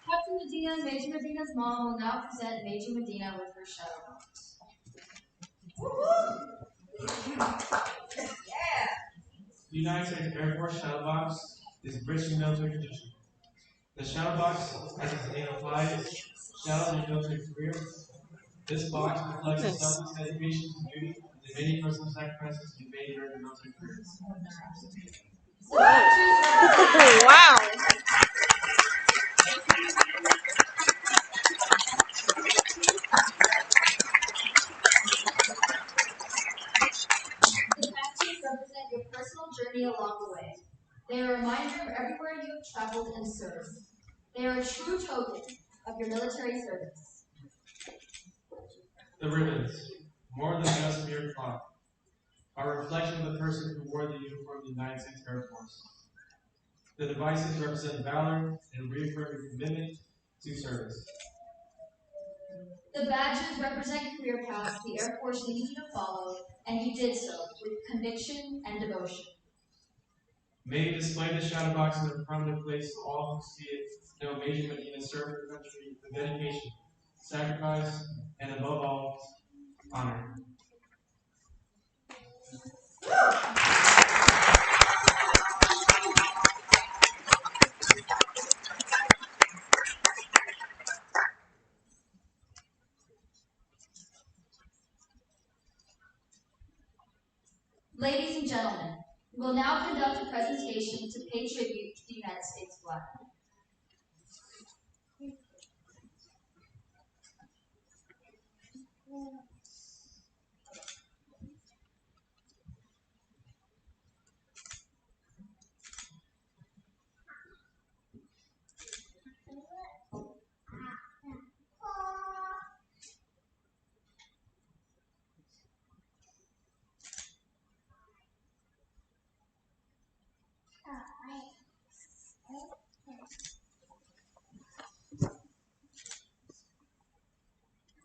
Captain Medina and Major Medina's mom will now present Major Medina with her shadow box. The United States Air Force shadow box is British military tradition. The shadow box, as its name implies, shadows your military career. This box reflects the selfless dedication to duty and the many personal sacrifices you made during your military career. Wow. The patches represent your personal journey along the way. They are a reminder of everywhere you have traveled and served. They are a true token of your military service. The ribbons, more than just mere cloth, are a reflection of the person who wore the uniform of the United States Air Force. The devices represent valor and reaffirm your commitment to service. The badges represent career paths the Air Force needs you to follow, and you did so with conviction and devotion. May you display the shadow box in a prominent place so all who see it know Major Medina served her country with dedication, sacrifice, and above all, honor. Ladies and gentlemen, we will now conduct a presentation to pay tribute to the United States flag.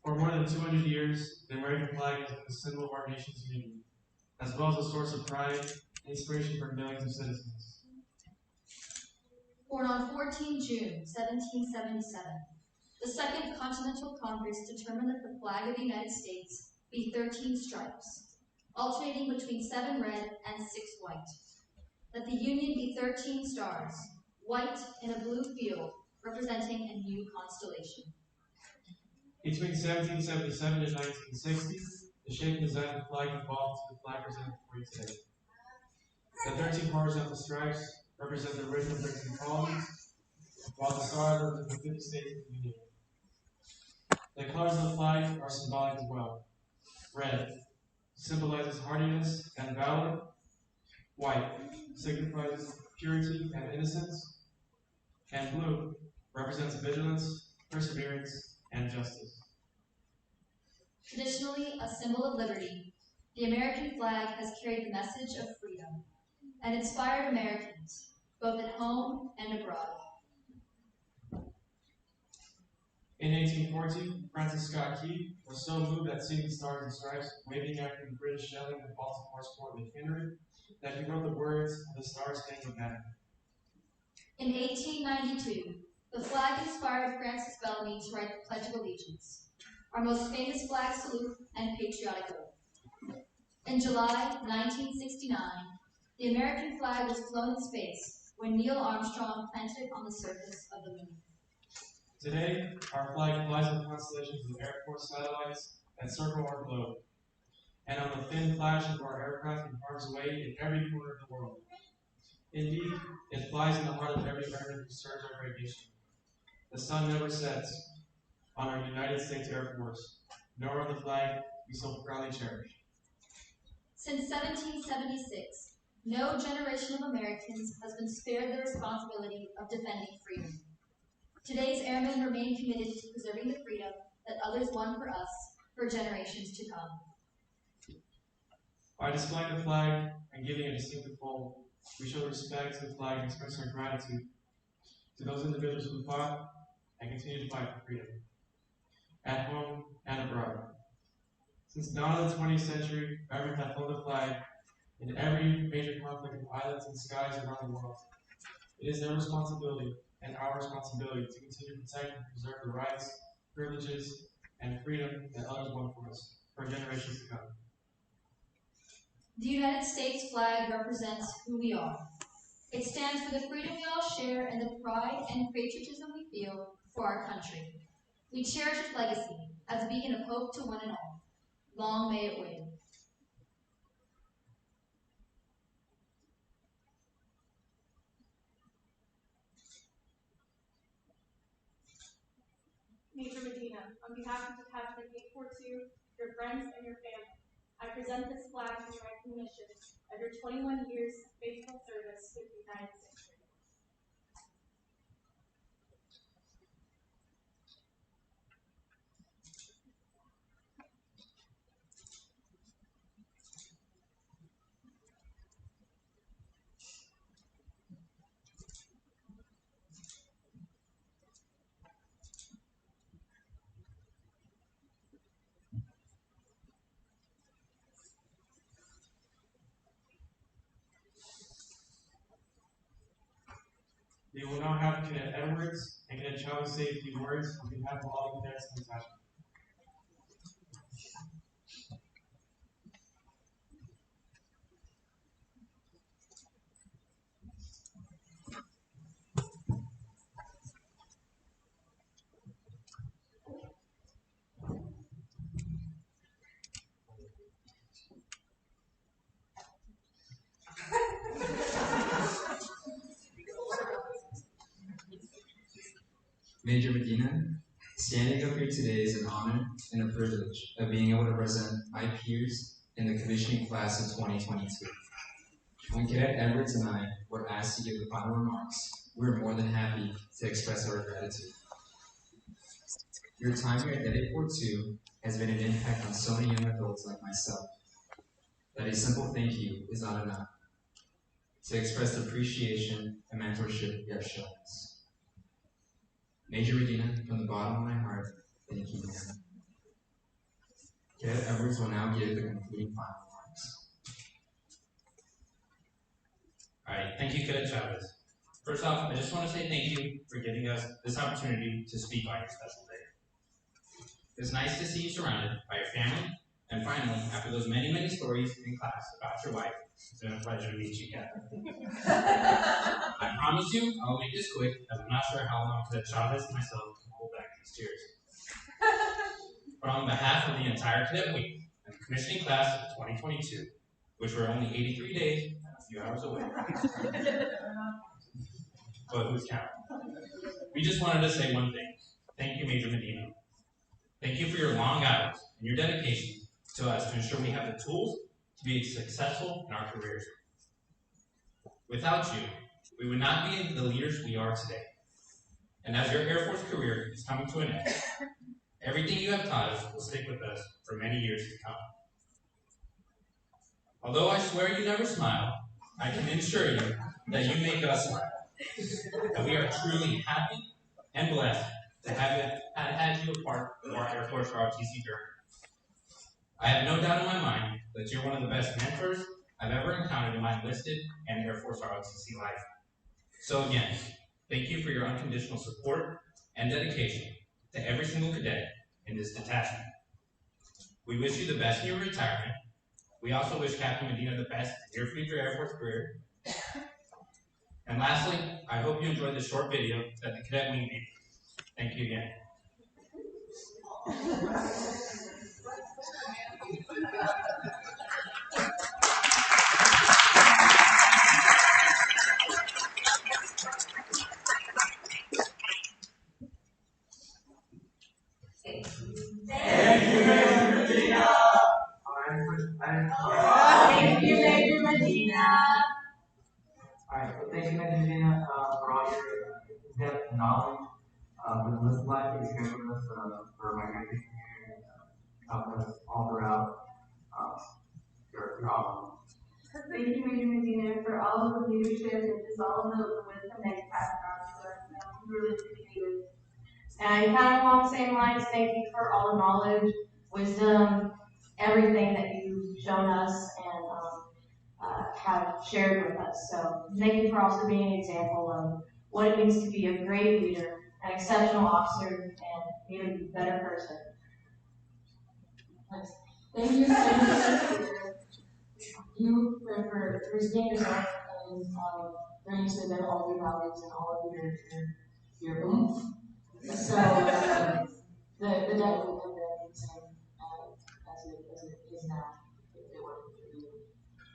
For more than 200 years, the American flag has been a symbol of our nation's unity, as well as a source of pride and inspiration for millions of citizens. Born on 14 June 1777, the Second Continental Congress determined that the flag of the United States be 13 stripes, alternating between 7 red and 6 white. That the Union be 13 stars, white in a blue field, representing a new constellation. Between 1777 and 1960, the shape and design of the flag evolved to the flag presented for you today. The 13 horizontal stripes represent the original 13 colonies, while the stars represent the 50 states of the Union. The colors of the flag are symbolic as well. Red symbolizes hardiness and valor. White signifies purity and innocence. And blue represents vigilance, perseverance, and justice. Traditionally a symbol of liberty, the American flag has carried the message of freedom and inspired Americans, both at home and abroad. In 1814, Francis Scott Key was so moved at seeing the stars and stripes waving after the British shelling of Baltimore's Fort McHenry that he wrote the words of the Star Spangled Banner. In 1892, the flag inspired Francis Bellamy to write the Pledge of Allegiance, our most famous flag salute and patriotic oath. In July 1969, the American flag was flown in space when Neil Armstrong planted it on the surface of the moon. Today, our flag flies in constellations of Air Force satellites that circle our globe, and on the thin flash of our aircraft in harm's way in every corner of the world. Indeed, it flies in the heart of every American who serves our great nation. The sun never sets on our United States Air Force, nor on the flag we so proudly cherish. Since 1776, no generation of Americans has been spared the responsibility of defending freedom. Today's airmen remain committed to preserving the freedom that others won for us for generations to come. By displaying the flag and giving a distinctive fold, we show respect to the flag and express our gratitude to those individuals who fought and continue to fight for freedom, at home and abroad. Since the dawn of the 20th century, government have flown the flag in every major conflict of islands and skies around the world. It is their responsibility and our responsibility to continue to protect and preserve the rights, privileges, and freedom that others won for us for generations to come. The United States flag represents who we are. It stands for the freedom we all share and the pride and patriotism we feel for our country. We cherish its legacy as a beacon of hope to one and all. Long may it wave. Major Medina, on behalf of Detachment 842, your friends and your family, I present this flag in recognition of your 21 years of faithful service with the United States. We will now have Cadet Edwards and Cadet Chavez say a few words on behalf of all the cadets in the attachment. Major Medina, standing up here today is an honor and a privilege of being able to present my peers in the commissioning class of 2022. When Cadet Edwards and I were asked to give the final remarks, we were more than happy to express our gratitude. Your time here at Cadet 42 has been an impact on so many young adults like myself that a simple thank you is not enough to express the appreciation and mentorship you have shown us. Major Medina, from the bottom of my heart, thank you again. Cadet Edwards will now give the concluding final remarks. All right, thank you, Cadet Chavez. First off, I just want to say thank you for giving us this opportunity to speak on your special day. It's nice to see you surrounded by your family, and finally, after those many, many stories in class about your wife, it's been a pleasure to meet you, Captain. I promise you, I'll make this quick, as I'm not sure how long Cadet Chavez and myself can hold back these tears. But on behalf of the entire Cadet Week and the commissioning class of 2022, which were only 83 days and a few hours away, but who's counting? We just wanted to say one thing. Thank you, Major Medina. Thank you for your long hours and your dedication to us to ensure we have the tools to be successful in our careers. Without you, we would not be the leaders we are today. And as your Air Force career is coming to an end, everything you have taught us will stick with us for many years to come. Although I swear you never smile, I can assure you that you make us smile. And we are truly happy and blessed to have had you a part of our Air Force ROTC journey. I have no doubt in my mind that you're one of the best mentors I've ever encountered in my enlisted and Air Force ROTC life. So again, thank you for your unconditional support and dedication to every single cadet in this detachment. We wish you the best in your retirement. We also wish Captain Medina the best in your future Air Force career. And lastly, I hope you enjoyed the short video that the Cadet Wing made. Thank you again. Thank you, Major Medina. Alright, thank you, Major Medina, for all your in-depth knowledge of the list life that you shared with us for my graduation year and helping us all throughout your office. Thank you, Major Medina, for all of the leadership and just all of the wisdom that you passed on to us. We really appreciate it. And kind of along the same lines, thank you for all the knowledge, wisdom, everything that you've shown us and have shared with us. So thank you for also being an example of what it means to be a great leader, an exceptional officer, and even a better person. Thank you for you for staying yourself and bringing to them all your values and all of your beliefs. So the debt would have been the same as it is now if it weren't for you.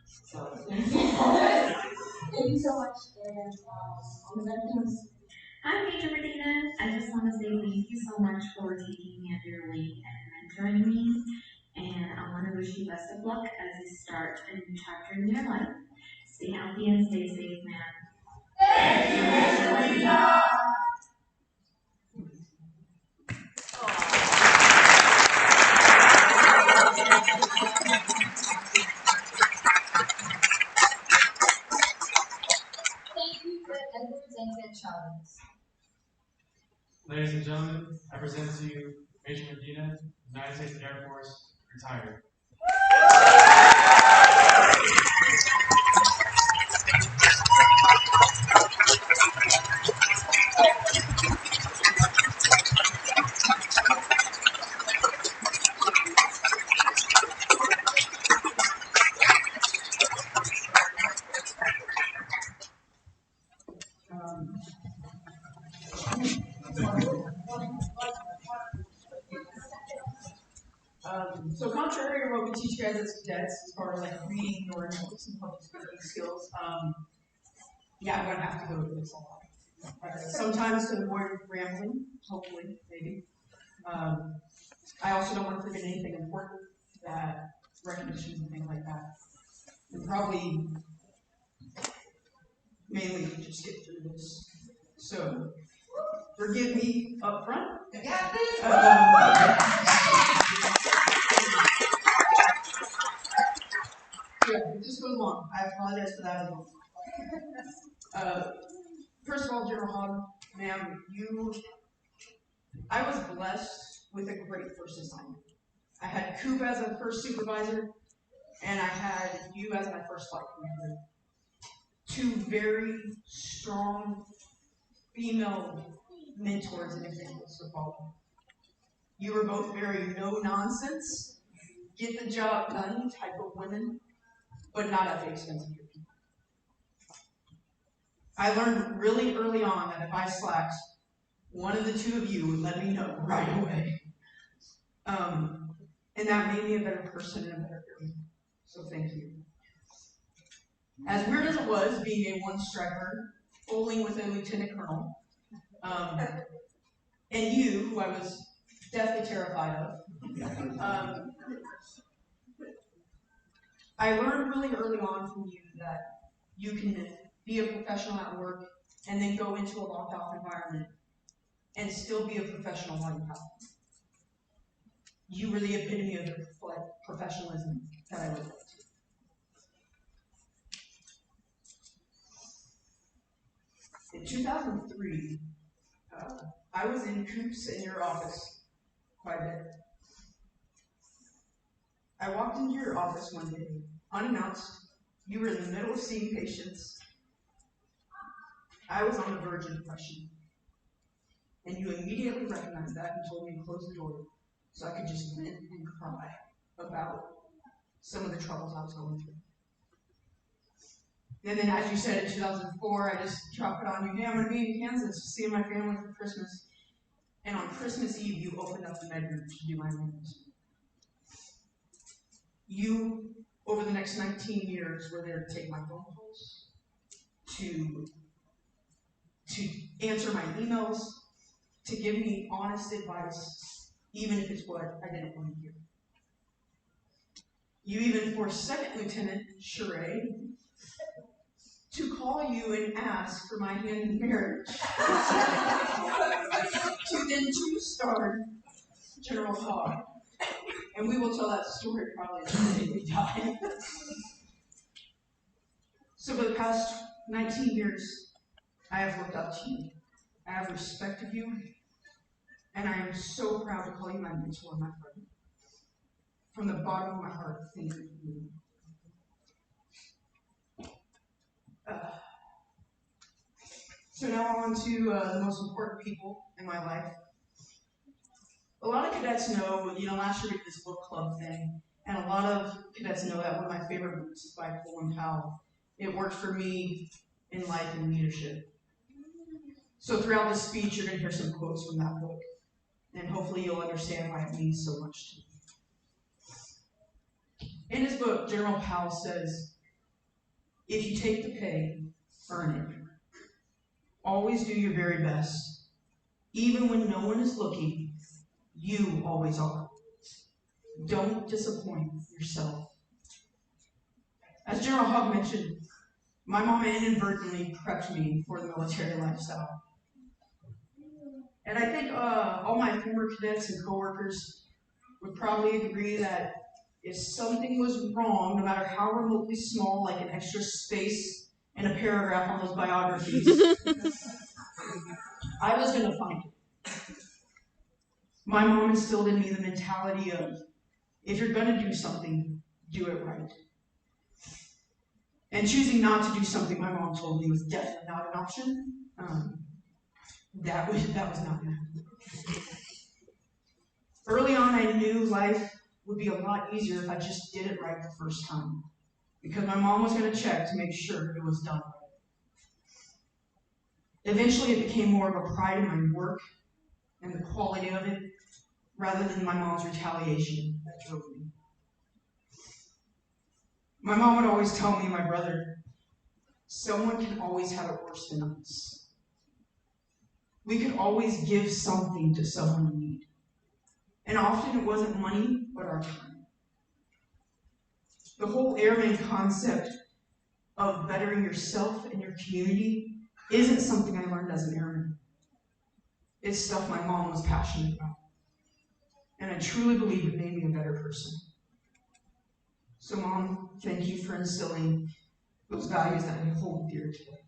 So thank you. Thank you so much, and on the benefits. I'm Major Medina. I just want to say thank you so much for taking me under your wing and mentoring me. And I want to wish you best of luck as you start a new chapter in your life. Stay healthy and stay safe, man. Thank you, Major Medina. Thank you, Cadet Edwards and Cadet Chavez. Ladies and gentlemen, I present to you Major Medina, United States Air Force, retired. Kansas cadets as far as like reading or some public speaking skills. Yeah, I'm gonna have to go to this a lot. Sometimes to avoid rambling, hopefully, maybe. I also don't want to forget anything important, that recognitions and things like that. And probably mainly just get through this. So forgive me up front. You got this. Yeah, it just goes long. I apologize for that as well. First of all, General Hogg, ma'am, I was blessed with a great first assignment. I had Coop as a first supervisor, and I had you as my first flight commander. Two very strong female mentors and examples to follow. You were both very no-nonsense, get the job done type of women, but not at the expense of your people. I learned really early on that if I slacked, one of the two of you would let me know right away. And that made me a better person and a better girl. So thank you. As weird as it was, being a one-striker, bowling with a lieutenant colonel, and you, who I was deathly terrified of, I learned really early on from you that you can be a professional at work and then go into a locked-off environment and still be a professional while you have it. You were the epitome of professionalism that I looked up to. In 2003, I was in Coops in your office quite a bit. I walked into your office one day, unannounced. You were in the middle of seeing patients. I was on the verge of depression. And you immediately recognized that and told me to close the door so I could just vent and cry about some of the troubles I was going through. And then, as you said, in 2004, I just dropped it on you. Hey, I'm going to be in Kansas, seeing my family for Christmas. And on Christmas Eve, you opened up the bedroom to do my nails. You, over the next 19 years, were there to take my phone calls, to answer my emails, to give me honest advice, even if it's what I didn't want to hear. You even forced Second Lieutenant Sheree to call you and ask for my hand in marriage. To then two-star General Hogg. And we will tell that story probably the day we die. So for the past 19 years, I have looked up to you. I have respected you. And I am so proud to call you my mentor and my friend. From the bottom of my heart, thank you. So now on to the most important people in my life. A lot of cadets know, last year we did this book club thing, and a lot of cadets know that one of my favorite books is by Colin Powell. It worked for me in life and leadership. So throughout this speech, you're going to hear some quotes from that book, and hopefully you'll understand why it means so much to me. In his book, General Powell says, if you take the pay, earn it. Always do your very best. Even when no one is looking, you always are. Don't disappoint yourself. As General Hogg mentioned, my mom inadvertently prepped me for the military lifestyle. And I think all my former cadets and coworkers would probably agree that if something was wrong, no matter how remotely small, like an extra space in a paragraph on those biographies, I was going to find it. My mom instilled in me the mentality of, if you're going to do something, do it right. And choosing not to do something my mom told me was definitely not an option. That was not going to happen. Early on, I knew life would be a lot easier if I just did it right the first time, because my mom was going to check to make sure it was done right. Eventually, it became more of a pride in my work and the quality of it, rather than my mom's retaliation that drove me. My mom would always tell me and my brother, someone can always have it worse than us. We could always give something to someone in need. And often it wasn't money, but our time. The whole airman concept of bettering yourself and your community isn't something I learned as an airman. It's stuff my mom was passionate about. And I truly believe it made me a better person. So Mom, thank you for instilling those values that I hold dear today.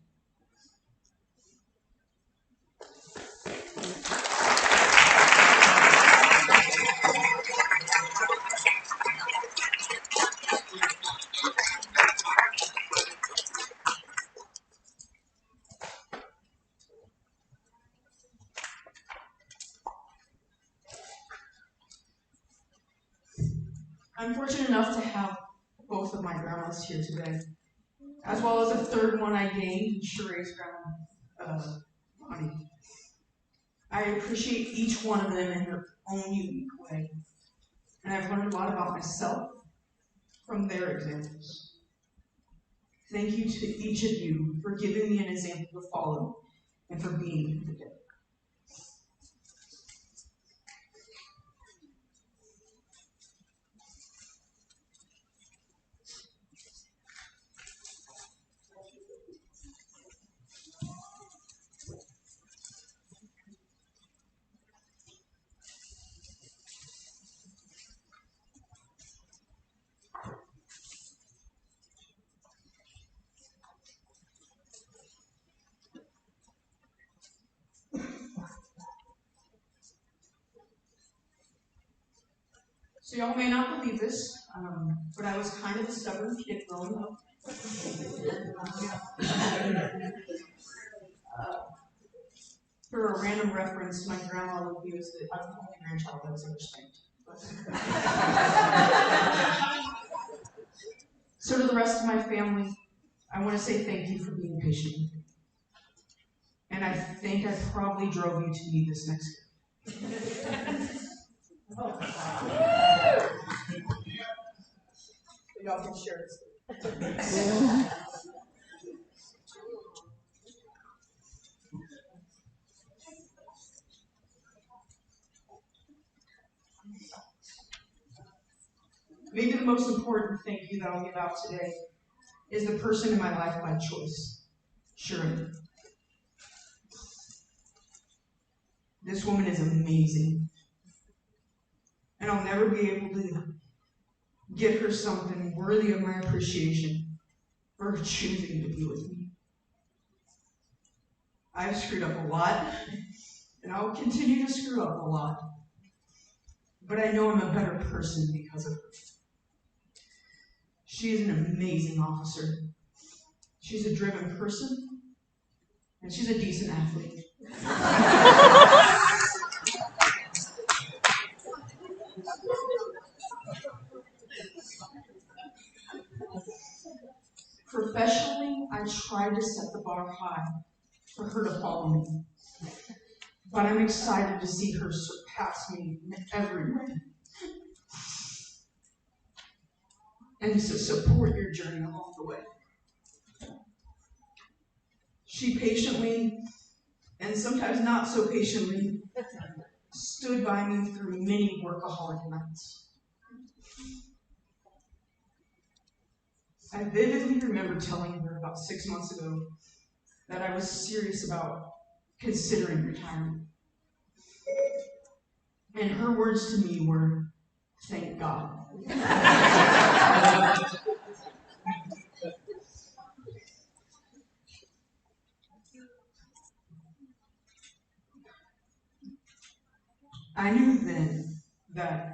I'm fortunate enough to have both of my grandmas here today, as well as a third one I gained, Sheree's grandma, Bonnie. I appreciate each one of them in their own unique way, and I've learned a lot about myself from their examples. Thank you to each of you for giving me an example to follow and for being here today. So y'all may not believe this, but I was kind of a stubborn kid growing up. For a random reference, my grandma would be the only grandchild that was ever spanked. So to the rest of my family, I want to say thank you for being patient with me. And I think I probably drove you to need this next year. Y'all can share this. Maybe the most important thank you that I'll give out today is the person in my life by choice, Sheree. This woman is amazing. And I'll never be able to give her something worthy of my appreciation for choosing to be with me. I've screwed up a lot, and I'll continue to screw up a lot. But I know I'm a better person because of her. She is an amazing officer. She's a driven person, and she's a decent athlete. Professionally, I tried to set the bar high for her to follow me. But I'm excited to see her surpass me in every way. And to support your journey along the way. She patiently, and sometimes not so patiently, stood by me through many workaholic nights. I vividly remember telling her about 6 months ago that I was serious about considering retirement. And her words to me were, "Thank God." I knew then that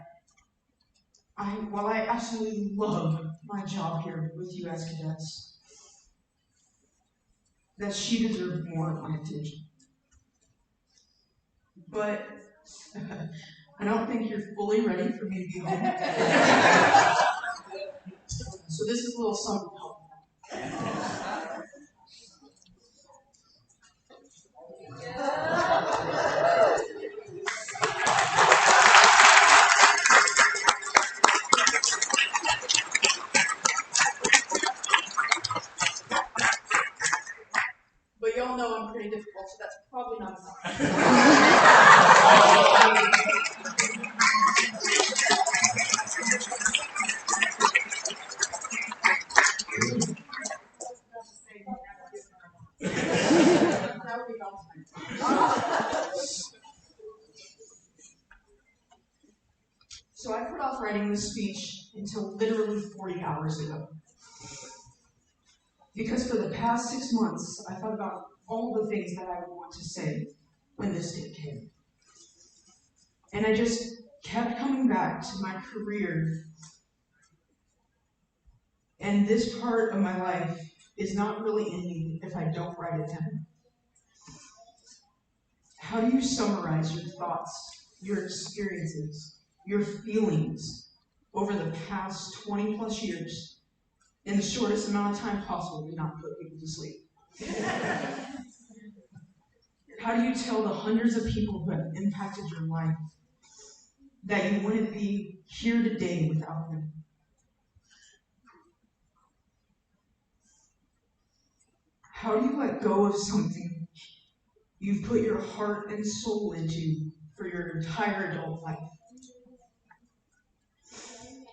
while I absolutely love my job here with you as cadets, that she deserved more of my attention. But I don't think you're fully ready for me to be home. So this is a little something to help. pretty difficult, so that's probably not a sign. That would be Valentine's. So I put off writing this speech until literally 40 hours ago. Because for the past 6 months, I thought about all the things that I would want to say when this day came. And I just kept coming back to my career. And this part of my life is not really ending if I don't write it down. How do you summarize your thoughts, your experiences, your feelings over the past 20 plus years in the shortest amount of time possible to not put people to sleep? How do you tell the hundreds of people who have impacted your life that you wouldn't be here today without them? How do you let go of something you've put your heart and soul into for your entire adult life?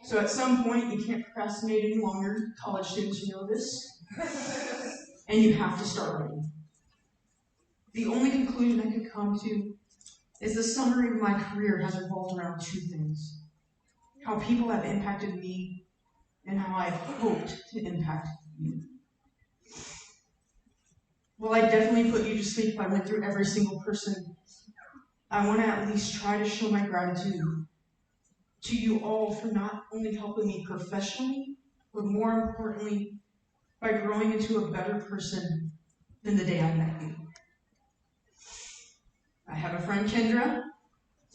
So at some point, you can't procrastinate any longer. College students, you know this. And you have to start writing. The only conclusion I could come to is the summary of my career has revolved around two things: how people have impacted me and how I've hoped to impact you. Well, I definitely put you to sleep if I went through every single person. I want to at least try to show my gratitude to you all for not only helping me professionally, but more importantly, by growing into a better person than the day I met you. I have a friend, Kendra,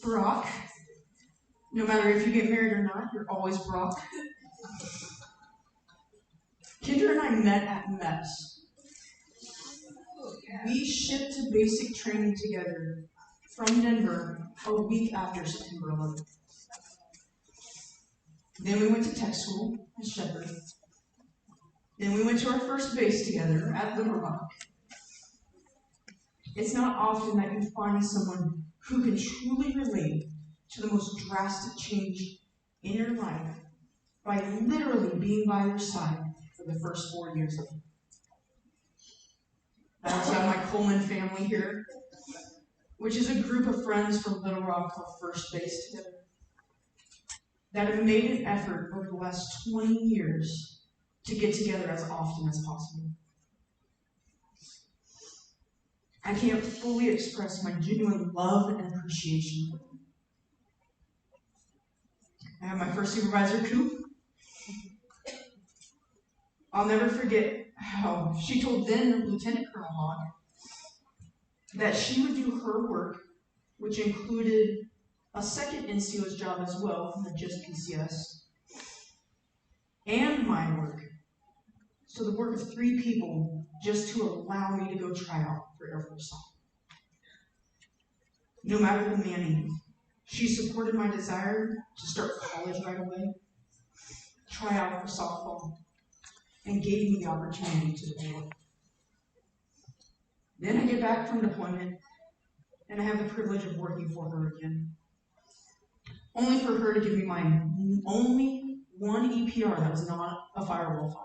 Brock. No matter if you get married or not, you're always Brock. Kendra and I met at MEPS. We shipped to basic training together from Denver a week after September 11th. Then we went to tech school at Shepherd. Then we went to our first base together at Little Rock. It's not often that you find someone who can truly relate to the most drastic change in your life by literally being by your side for the first 4 years of it. I also have my Coleman family here, which is a group of friends from Little Rock called First Base together that have made an effort over the last 20 years to get together as often as possible. I can't fully express my genuine love and appreciation for them. I have my first supervisor, Coop. I'll never forget how she told then Lieutenant Colonel Hogg that she would do her work, which included a second NCO's job as well, not just PCS, and my work. So the work of 3 people just to allow me to go try out for Air Force Song. No matter the manning, she supported my desire to start college right away, try out for softball, and gave me the opportunity to develop. Then I get back from deployment, and I have the privilege of working for her again. Only for her to give me my only one EPR that was not a Firewall 5.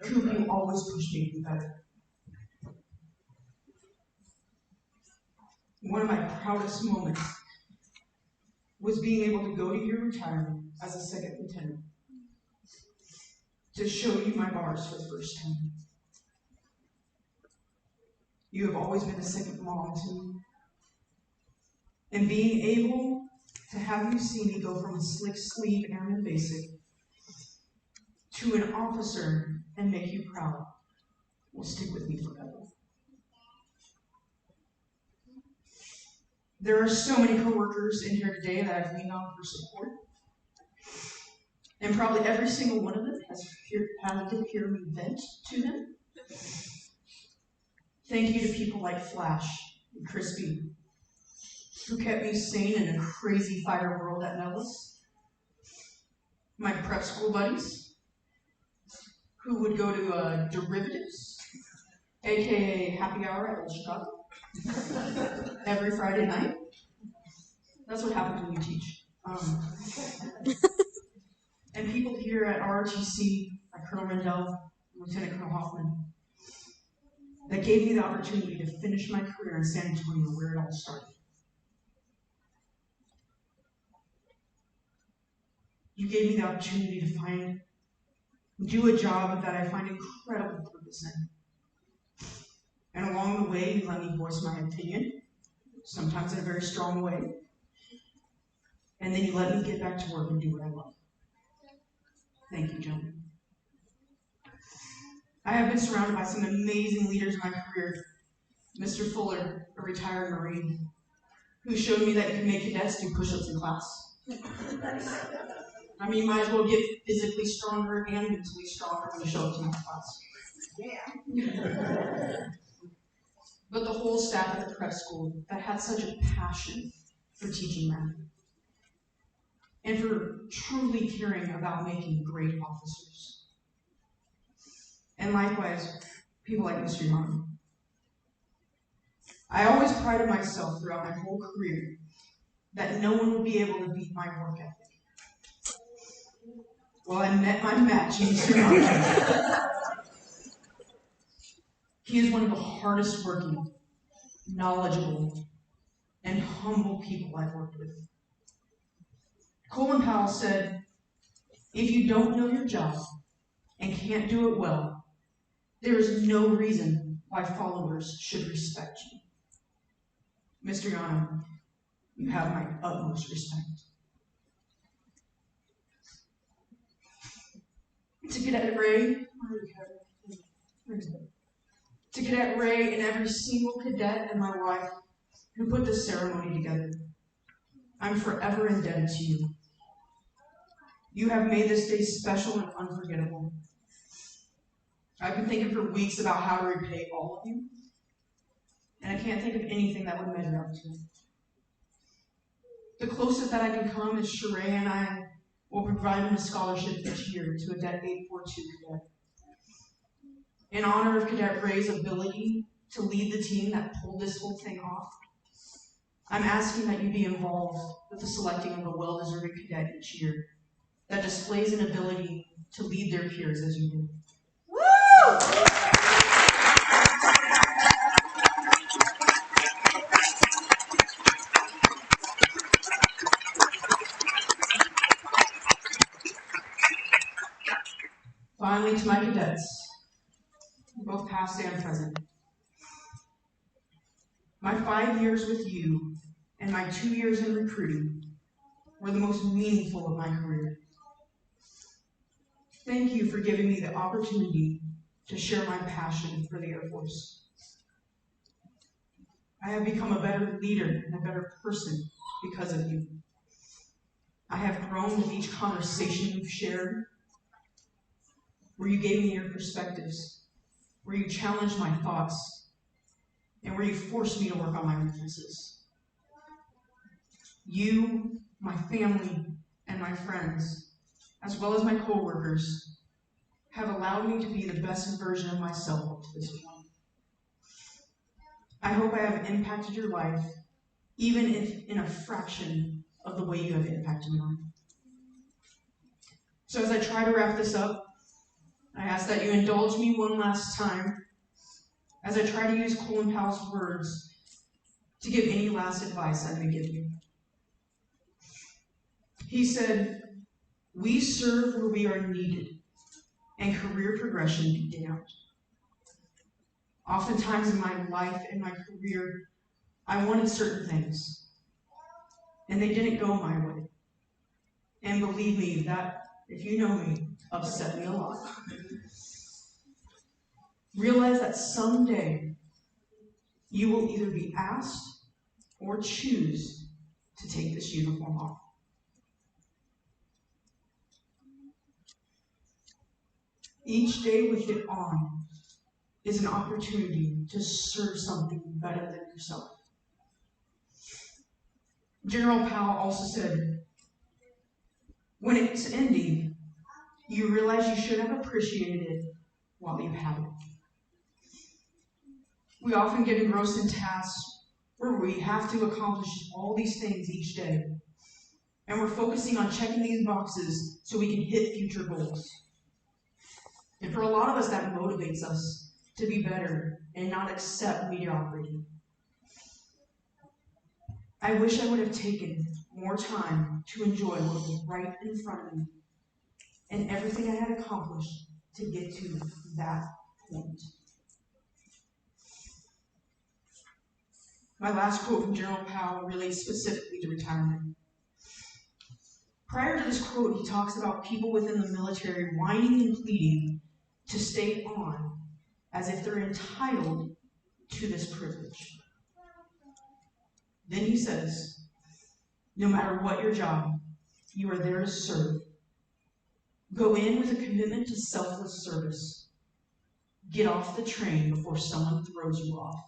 Coop, you always pushed me to be better. One of my proudest moments was being able to go to your retirement as a second lieutenant to show you my bars for the first time. You have always been a second mom to me. And being able to have you see me go from a slick sleeve airman basic to an officer and make you proud will stick with me forever. There are so many coworkers in here today that I've leaned on for support. And probably every single one of them has had to hear me vent to them. Thank you to people like Flash and Crispy, who kept me sane in a crazy fire world at Nellis. My prep school buddies, who would go to derivatives, aka happy hour at Old Chicago, every Friday night. That's what happens when you teach. And people here at ROTC, like Colonel Rendell, Lieutenant Colonel Hoffman, that gave me the opportunity to finish my career in San Antonio, where it all started. You gave me the opportunity to do a job that I find incredible purpose in. And along the way, you let me voice my opinion, sometimes in a very strong way. And then you let me get back to work and do what I love. Thank you, gentlemen. I have been surrounded by some amazing leaders in my career. Mr. Fuller, a retired Marine, who showed me that you can make cadets do push-ups in class. I mean, you might as well get physically stronger and mentally stronger when you show up to my class. Yeah. But the whole staff at the prep school that had such a passion for teaching math and for truly caring about making great officers. And likewise, people like Mr. Young. I always prided myself throughout my whole career that no one would be able to beat my work ethic. Well, I met my match in Mr. Young. He is one of the hardest working, knowledgeable, and humble people I've worked with. Colin Powell said, if you don't know your job and can't do it well, there is no reason why followers should respect you. Mr. Yano, you have my utmost respect. To Cadet Ray, to Cadet Ray and every single cadet and my wife who put this ceremony together, I'm forever indebted to you. You have made this day special and unforgettable. I've been thinking for weeks about how to repay all of you, and I can't think of anything that would measure up to it. The closest that I can come is Sheree and I will provide him a scholarship each year to a Det 842 cadet. In honor of Cadet Ray's ability to lead the team that pulled this whole thing off, I'm asking that you be involved with the selecting of a well-deserving cadet each year that displays an ability to lead their peers as you do. Woo! Finally, to my cadets, both past and present. My 5 years with you and my 2 years in recruiting were the most meaningful of my career. Thank you for giving me the opportunity to share my passion for the Air Force. I have become a better leader and a better person because of you. I have grown with each conversation you've shared, where you gave me your perspectives, where you challenged my thoughts, and where you forced me to work on my weaknesses. You, my family, and my friends, as well as my coworkers, have allowed me to be the best version of myself up to this point. I hope I have impacted your life, even if in a fraction of the way you have impacted mine. So as I try to wrap this up, I ask that you indulge me one last time as I try to use Colin Powell's words to give any last advice I may give you. He said, "We serve where we are needed, and career progression be damned." Oftentimes in my life and my career, I wanted certain things, and they didn't go my way. And believe me, that, if you know me, upset me a lot. Realize that someday you will either be asked or choose to take this uniform off. Each day with it on is an opportunity to serve something better than yourself. General Powell also said, when it's ending, you realize you should have appreciated it while you have it. We often get engrossed in tasks where we have to accomplish all these things each day, and we're focusing on checking these boxes so we can hit future goals. And for a lot of us, that motivates us to be better and not accept mediocrity. I wish I would have taken more time to enjoy what was right in front of me and everything I had accomplished to get to that point. My last quote from General Powell relates specifically to retirement. Prior to this quote, he talks about people within the military whining and pleading to stay on as if they're entitled to this privilege. Then he says, no matter what your job, you are there to serve. Go in with a commitment to selfless service. Get off the train before someone throws you off.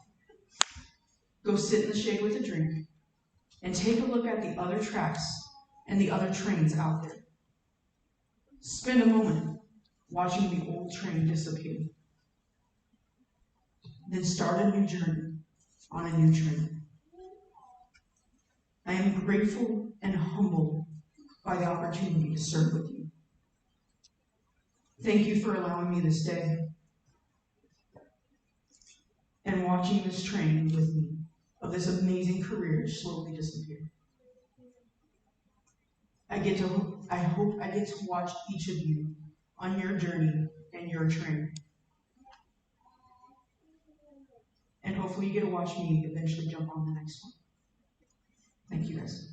Go sit in the shade with a drink and take a look at the other tracks and the other trains out there. Spend a moment watching the old train disappear. Then start a new journey on a new train. I am grateful and humbled by the opportunity to serve with you. Thank you for allowing me this day and watching this train with me of this amazing career slowly disappear. I hope I get to watch each of you on your journey and your train. And hopefully you get to watch me eventually jump on the next one. Thank you guys.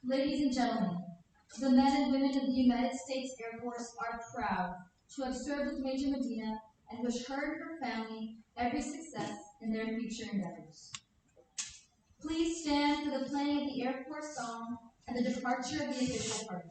Ladies and gentlemen, the men and women of the United States Air Force are proud to have served with Major Medina and wish her and her family every success in their future endeavors. Please stand for the playing of the Air Force song and the departure of the official party.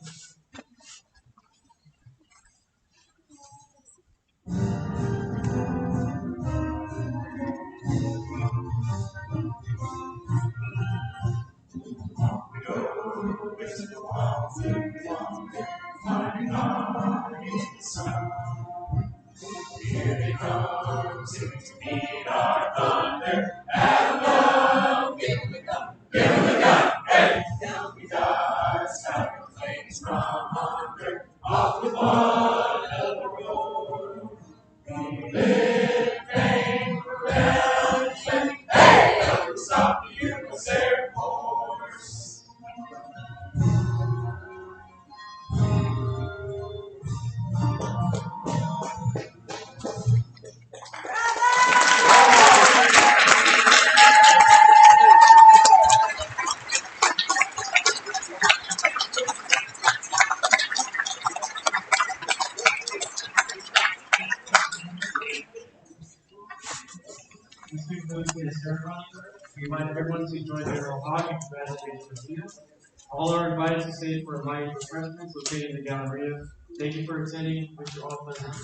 Here he comes to meet our thunder. Hello, give him the gun, hey! Down he dives, having flames from under, off with one of the road. We live fame forever, hey! Never stop the U.S. Air Force. This concludes the ceremony. We invite everyone to join the oral hog and congratulate Medina. All are invited to stay for light refreshments located in the Galleria. Thank you for attending. Wish you all pleasant.